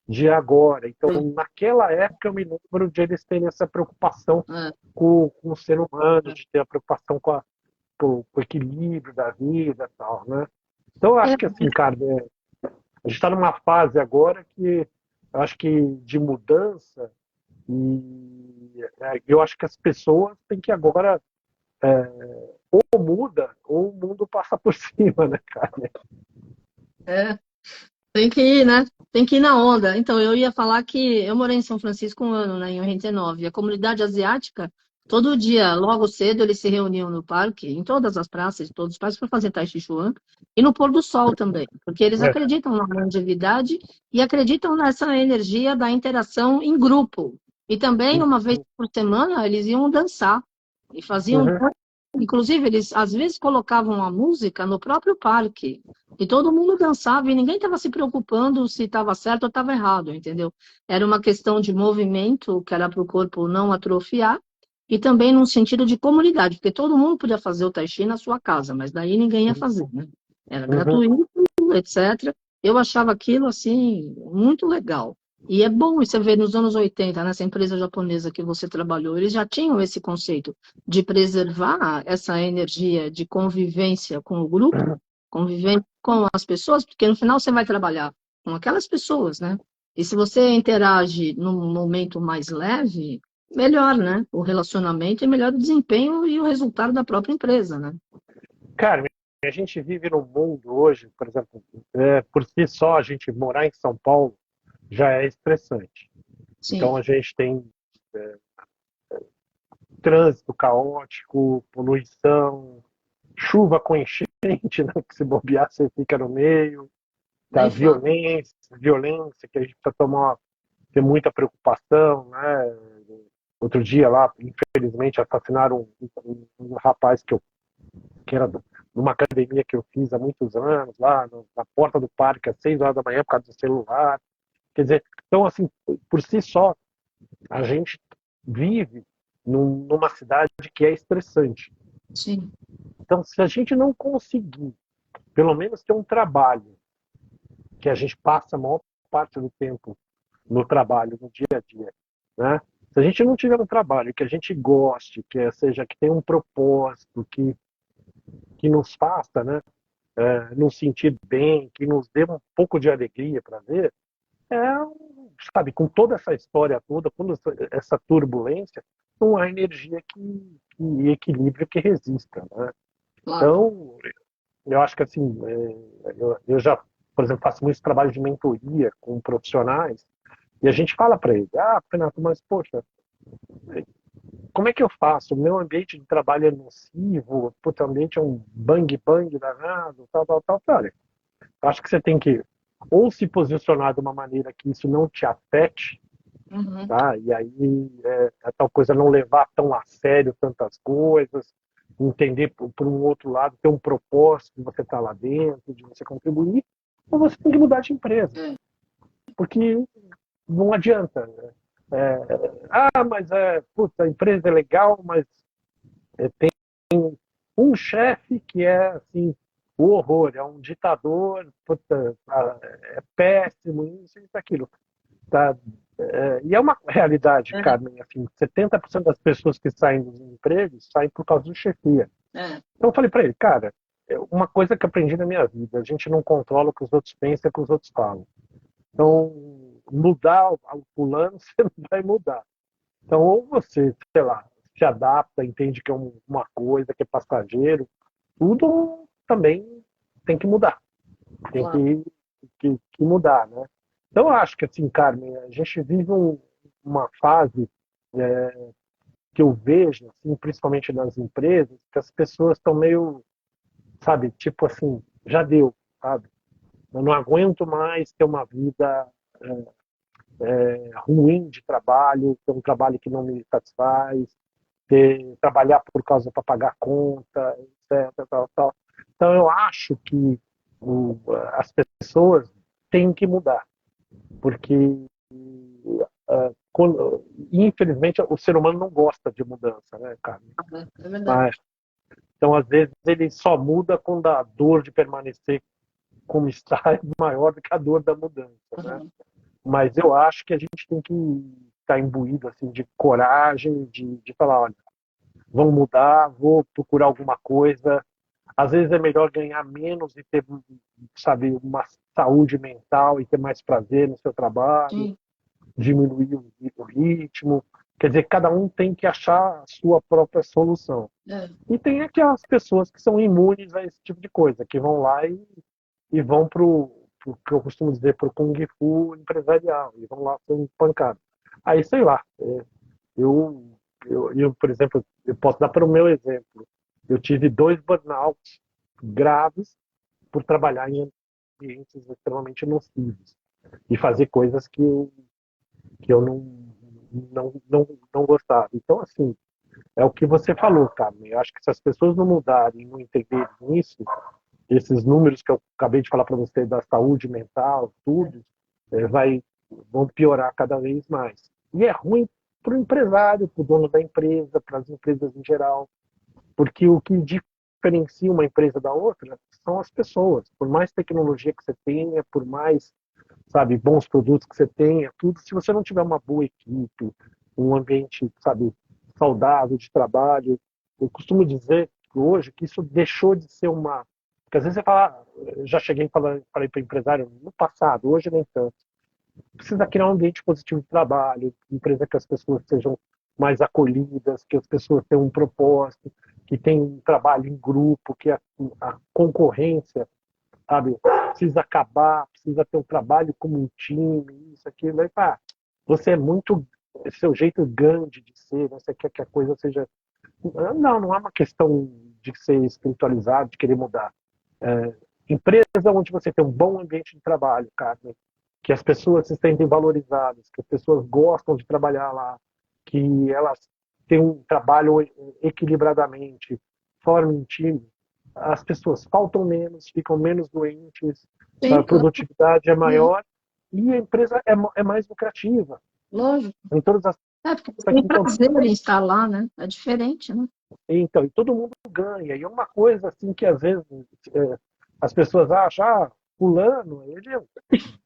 de agora. Então, naquela época, eu me lembro de eles terem essa preocupação com o ser humano, de ter a preocupação com o equilíbrio da vida e tal, né? Então, eu acho que, assim, cara, a gente está numa fase agora que eu acho que de mudança, e eu acho que as pessoas têm que agora ou muda ou o mundo passa por cima, né, cara? Tem que ir, né? Tem que ir na onda. Então, eu ia falar que eu morei em São Francisco um ano, né, em 89. A comunidade asiática, todo dia, logo cedo, eles se reuniam no parque, em todas as praças, em todos os parques, para fazer Tai Chi Chuan, e no pôr do sol também, porque eles acreditam na longevidade e acreditam nessa energia da interação em grupo. E também, uma vez por semana, eles iam dançar e faziam. Inclusive, eles às vezes colocavam a música no próprio parque. E todo mundo dançava e ninguém estava se preocupando se estava certo ou estava errado, entendeu? Era uma questão de movimento, que era para o corpo não atrofiar, e também num sentido de comunidade, porque todo mundo podia fazer o tai chi na sua casa, mas daí ninguém ia fazer, né? Era gratuito, etc. Eu achava aquilo, assim, muito legal. E é bom você ver nos anos 80, nessa empresa japonesa que você trabalhou, eles já tinham esse conceito de preservar essa energia de convivência com o grupo, convivendo com as pessoas, porque no final você vai trabalhar com aquelas pessoas, né? E se você interage num momento mais leve, melhor, né? O relacionamento e melhor o desempenho e o resultado da própria empresa, né? Cara, a gente vive num mundo hoje, por exemplo, por si só a gente morar em São Paulo já é estressante. Então Sim, a gente tem trânsito caótico, poluição, chuva com enchente, né, que se bobear você fica no meio, tá? nem fala. Violência que a gente precisa ter muita preocupação, né? Outro dia lá, infelizmente, assassinaram um rapaz que era de uma academia que eu fiz há muitos anos, lá na porta do parque, às 6 horas da manhã, por causa do celular. Quer dizer, então, assim, por si só, a gente vive numa cidade que é estressante. Sim, Então, se a gente não conseguir, pelo menos, ter um trabalho que a gente passa a maior parte do tempo no trabalho, no dia a dia, né? Se a gente não tiver um trabalho que a gente goste, seja, que tenha um propósito, que nos faça, né, nos sentir bem, que nos dê um pouco de alegria para ver, sabe, com toda essa história toda, com essa turbulência, não há energia que equilibre, que resista, né? claro. Então, eu acho que assim, eu já, por exemplo, faço muito trabalho de mentoria com profissionais e a gente fala para eles, Renato, mas poxa, como é que eu faço? O meu ambiente de trabalho é nocivo, o ambiente é um bang-bang danado, tal, tal, tal. Olha, eu acho que você tem que ou se posicionar de uma maneira que isso não te afete, Uhum. tá? E aí a tal coisa não levar tão a sério tantas coisas, entender por um outro lado, ter um propósito de você estar lá dentro, de você contribuir, ou você tem que mudar de empresa, É, porque não adianta. Né? Mas puta, a empresa é legal, mas tem um chefe que é assim, o horror, é um ditador, puta, é péssimo, isso, aquilo. Tá? E é uma realidade, é, Carmen, assim, 70% das pessoas que saem dos empregos saem por causa do chefia. é. Então eu falei para ele, cara, uma coisa que aprendi na minha vida, a gente não controla o que os outros pensam, o que os outros falam. Então, mudar o fulano, você não vai mudar. Então, ou você, sei lá, se adapta, entende que é uma coisa, que é passageiro, tudo também tem que mudar, tem Claro. que mudar, né? Então, eu acho que, assim, Carmen, a gente vive uma fase que eu vejo, assim, principalmente nas empresas, que as pessoas estão meio, sabe, tipo assim, já deu, sabe? Eu não aguento mais ter uma vida ruim de trabalho, ter um trabalho que não me satisfaz, trabalhar por causa para pagar conta, etc. Tal, tal. Então eu acho que as pessoas têm que mudar, porque infelizmente o ser humano não gosta de mudança, né, cara? É verdade. Mas, então às vezes ele só muda quando a dor de permanecer como está é maior do que a dor da mudança, né? Uhum. Mas eu acho que a gente tem que estar imbuído assim, de coragem, de falar, olha, vamos mudar, vou procurar alguma coisa. Às vezes é melhor ganhar menos e ter, sabe, uma saúde mental e ter mais prazer no seu trabalho, Sim, diminuir o ritmo. Quer dizer, cada um tem que achar a sua própria solução. é, E tem aquelas pessoas que são imunes a esse tipo de coisa, que vão lá e vão pro que eu costumo dizer, pro Kung Fu empresarial, e vão lá ser pancados. Aí, sei lá, eu, por exemplo, eu posso dar para o meu exemplo. Eu tive 2 burnouts graves por trabalhar em ambientes extremamente nocivos e fazer coisas que eu não gostava. Então, assim, é o que você falou, Carmen. Eu acho que se as pessoas não mudarem, não entenderem isso, esses números que eu acabei de falar para você da saúde mental, tudo, vai, vão piorar cada vez mais. E é ruim para o empresário, para o dono da empresa, para as empresas em geral, porque o que diferencia uma empresa da outra são as pessoas. Por mais tecnologia que você tenha, por mais, sabe, bons produtos que você tenha, tudo, se você não tiver uma boa equipe, um ambiente, sabe, saudável de trabalho, eu costumo dizer que hoje que isso deixou de ser uma. Porque às vezes você fala, já cheguei e falei para o empresário no passado, hoje nem tanto. Precisa criar um ambiente positivo de trabalho, empresa que as pessoas sejam mais acolhidas, que as pessoas têm um propósito, que tem um trabalho em grupo, que a concorrência, sabe, precisa acabar, precisa ter um trabalho como um time, isso, aquilo. Aí, pá, você é muito, seu jeito grande de ser, né? Você quer que a coisa seja. Não é uma questão de ser espiritualizado, de querer mudar. Empresa onde você tem um bom ambiente de trabalho, Carmen, que as pessoas se sentem valorizadas, que as pessoas gostam de trabalhar lá, que elas têm um trabalho equilibradamente, formam um time, as pessoas faltam menos, ficam menos doentes, a Sim, claro. produtividade é Uhum. maior e a empresa é mais lucrativa Lógico. em todos os É, porque você tem aspectos. Então, prazer em estar lá, né? É diferente, né? e todo mundo ganha. E é uma coisa assim que às vezes as pessoas acham, fulano, ele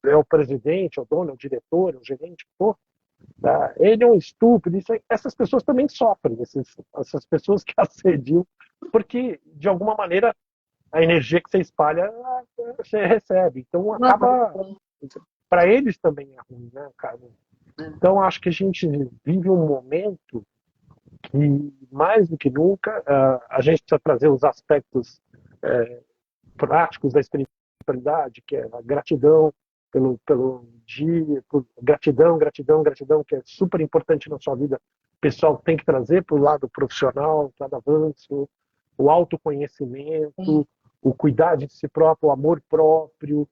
é o presidente, é o dono, é o diretor, é o gerente, pô, tá? Ele é um estúpido. Essas pessoas também sofrem, essas pessoas que assediam, porque de alguma maneira a energia que você espalha, você recebe. Então acaba, Claro. para eles também é ruim, né, cara? Então acho que a gente vive um momento que, mais do que nunca, a gente precisa trazer os aspectos práticos da espiritualidade, que é a gratidão pelo dia, gratidão, gratidão, gratidão, que é super importante na sua vida. O pessoal tem que trazer para o lado profissional, para o avanço, o autoconhecimento, o cuidar de si próprio, o amor próprio,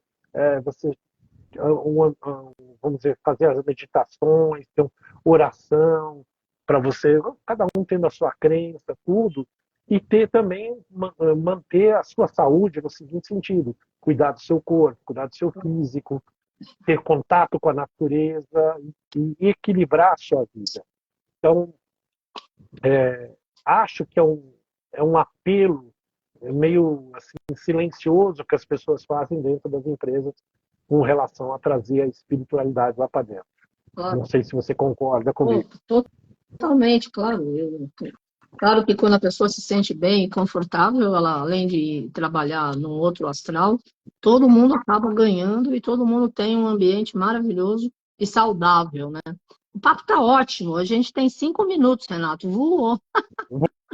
você vamos dizer, fazer as meditações, então, oração, para você, cada um tendo a sua crença, tudo, e ter também, manter a sua saúde no seguinte sentido: cuidar do seu corpo, cuidar do seu físico, ter contato com a natureza e equilibrar a sua vida. Então, acho que é um apelo meio assim, silencioso que as pessoas fazem dentro das empresas com relação a trazer a espiritualidade lá para dentro. Claro. Não sei se você concorda Pô, comigo. totalmente, claro. Claro que quando a pessoa se sente bem e confortável, ela, além de trabalhar num outro astral, todo mundo acaba ganhando e todo mundo tem um ambiente maravilhoso e saudável, né? O papo tá ótimo. A gente tem 5 minutos, Renato. Voou.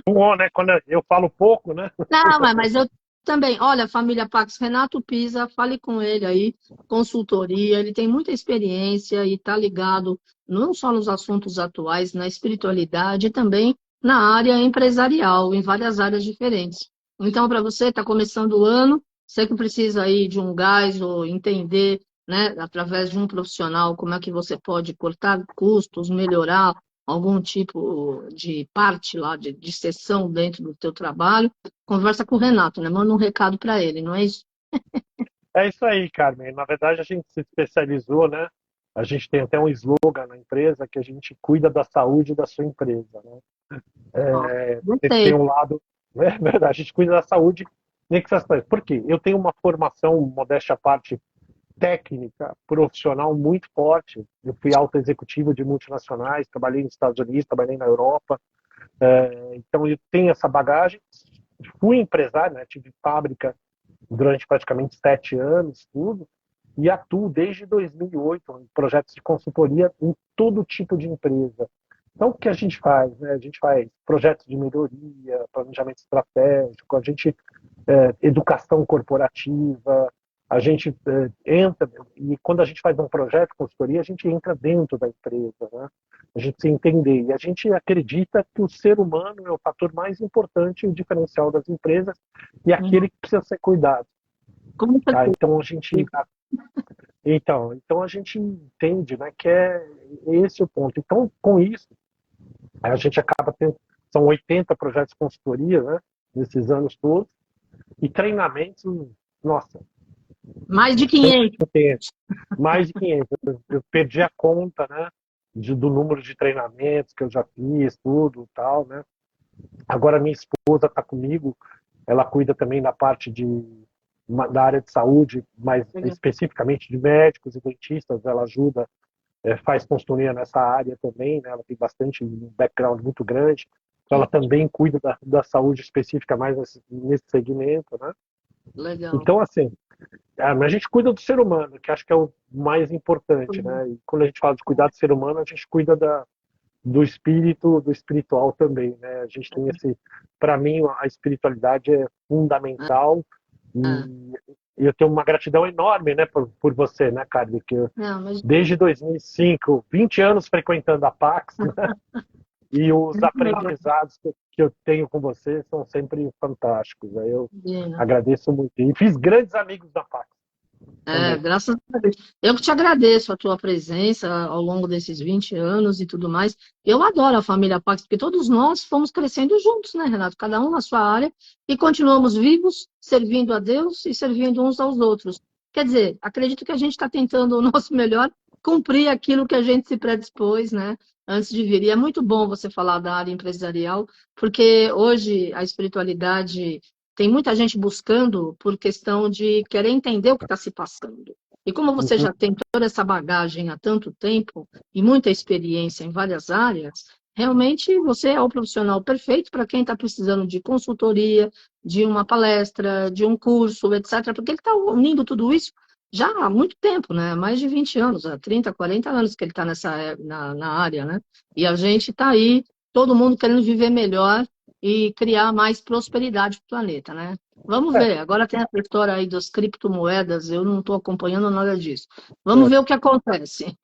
Bom, né? Quando eu falo pouco, né? Não, mas eu também. Olha, família Pax, Renato Pisa, fale com ele aí, consultoria. Ele tem muita experiência e está ligado não só nos assuntos atuais, na espiritualidade, e também na área empresarial, em várias áreas diferentes. Então, para você, está começando o ano, você que precisa aí de um gás ou entender, né, através de um profissional, como é que você pode cortar custos, melhorar algum tipo de parte lá, de sessão dentro do teu trabalho, conversa com o Renato, né? Manda um recado para ele, não é isso? É isso aí, Carmen. Na verdade, a gente se especializou, né? A gente tem até um slogan na empresa que a gente cuida da saúde da sua empresa, né? Ó, Tem gostei. um lado, é verdade, a gente cuida da saúde nessas coisas. Por quê? Eu tenho uma formação, modéstia à parte, técnica, profissional muito forte. Eu fui alto executivo de multinacionais, trabalhei nos Estados Unidos, trabalhei na Europa. Então eu tenho essa bagagem. Fui empresário, né? Tive fábrica durante praticamente 7 anos, tudo. E atuo desde 2008 em projetos de consultoria em todo tipo de empresa. Então, o que a gente faz? Né? A gente faz projetos de melhoria, planejamento estratégico, a gente educação corporativa, a gente entra, e quando a gente faz um projeto de consultoria, a gente entra dentro da empresa, né? A gente se entender. E a gente acredita que o ser humano é o fator mais importante e o diferencial das empresas e aquele que precisa ser cuidado. Como que Tá? Então a gente entende, né, que é esse o ponto. Então, com isso, a gente acaba tendo, são 80 projetos de consultoria, né, nesses anos todos, e treinamentos, nossa, mais de sem 500. ter mais de 500. Eu perdi a conta, né, do número de treinamentos que eu já fiz, tudo e tal, né. Agora minha esposa está comigo, ela cuida também da parte da área de saúde, mais especificamente de médicos e dentistas, ela ajuda, faz consultoria nessa área também, né? Ela tem bastante um background muito grande, então ela também cuida da saúde específica mais nesse segmento, né? Legal. Então, assim, a gente cuida do ser humano, que acho que é o mais importante, né? E quando a gente fala de cuidar do ser humano, a gente cuida do espírito, do espiritual também, né? A gente tem esse, para mim, a espiritualidade é fundamental Ah, e eu tenho uma gratidão enorme, né, por você, né, Carmen, que eu, não, mas desde 2005, 20 anos frequentando a Pax, né, e os aprendizados que eu tenho com você são sempre fantásticos. Aí eu imagina. agradeço muito. E fiz grandes amigos da Pax É, também. graças a Deus. Eu que te agradeço a tua presença ao longo desses 20 anos e tudo mais. Eu adoro a família Pax, porque todos nós fomos crescendo juntos, né, Renato? Cada um na sua área e continuamos vivos, servindo a Deus e servindo uns aos outros. Quer dizer, acredito que a gente está tentando o nosso melhor cumprir aquilo que a gente se predispôs, né, antes de vir. E é muito bom você falar da área empresarial, porque hoje a espiritualidade tem muita gente buscando por questão de querer entender o que está se passando. E como você Uhum. já tem toda essa bagagem há tanto tempo e muita experiência em várias áreas, realmente você é o profissional perfeito para quem está precisando de consultoria, de uma palestra, de um curso, etc. Porque ele está unindo tudo isso já há muito tempo, né? Mais de 20 anos, há 30, 40 anos que ele está na área, né? E a gente está aí, todo mundo querendo viver melhor e criar mais prosperidade para o planeta, né? Vamos É, ver. Agora tem a história aí das criptomoedas, eu não estou acompanhando nada disso. Vamos ver o que acontece.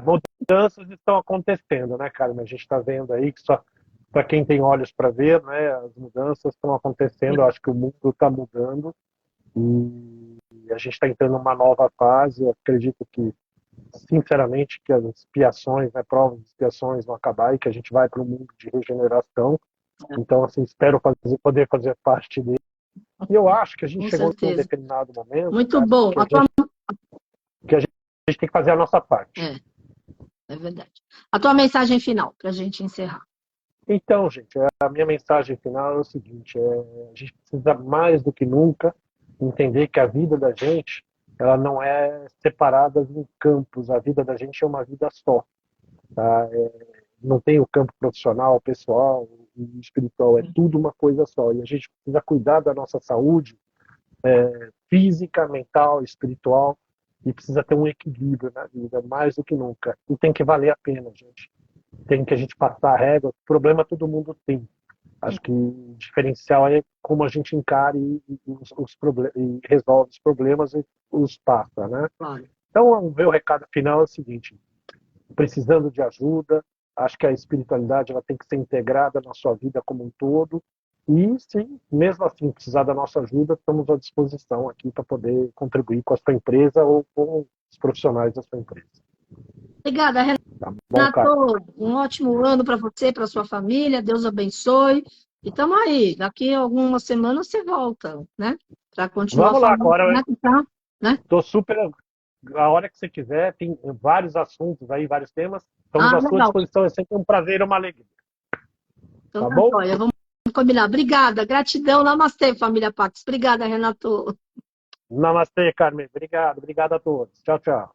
mudanças estão acontecendo, né, Carmen? A gente está vendo aí que só para quem tem olhos para ver, né, as mudanças estão acontecendo. Eu acho que o mundo está mudando e a gente está entrando numa nova fase. Eu acredito que, sinceramente, que as expiações, né, provas de expiações vão acabar e que a gente vai para um mundo de regeneração. Então, assim, espero poder fazer parte dele. E eu acho que a gente Com chegou num certeza. determinado momento, Muito cara, bom. que a gente tem que fazer a nossa parte. É, é verdade. A tua mensagem final, para a gente encerrar. Então, gente, a minha mensagem final é o seguinte: a gente precisa mais do que nunca entender que a vida da gente, ela não é separada em campos. A vida da gente é uma vida só, tá? Não tem o campo profissional, pessoal e espiritual, é tudo uma coisa só. E a gente precisa cuidar da nossa saúde física, mental, espiritual, e precisa ter um equilíbrio na vida, mais do que nunca. E tem que valer a pena, gente. Tem que a gente passar a régua. Problema todo mundo tem. Acho que o diferencial é como a gente encara e resolve os problemas e os passa, né? Claro. Então, o meu recado final é o seguinte: precisando de ajuda, acho que a espiritualidade ela tem que ser integrada na sua vida como um todo. E, sim, mesmo assim, precisar da nossa ajuda, estamos à disposição aqui para poder contribuir com a sua empresa ou com os profissionais da sua empresa. Obrigada, Tá bom, cara? Renato. Um ótimo ano para você, para sua família. Deus abençoe. E estamos aí. Daqui a algumas semanas você volta, né? Para continuar Vamos lá, falando agora como é que tá, né? estou super. A hora que você quiser, tem vários assuntos aí, vários temas. Estamos Ah, à sua legal. disposição. É sempre um prazer e uma alegria. Então Tá tá bom? joia. Vamos combinar. Obrigada. Gratidão. Namastê, família Pax. Obrigada, Renato. Namastê, Carmen. Obrigado. Obrigado a todos. Tchau, tchau.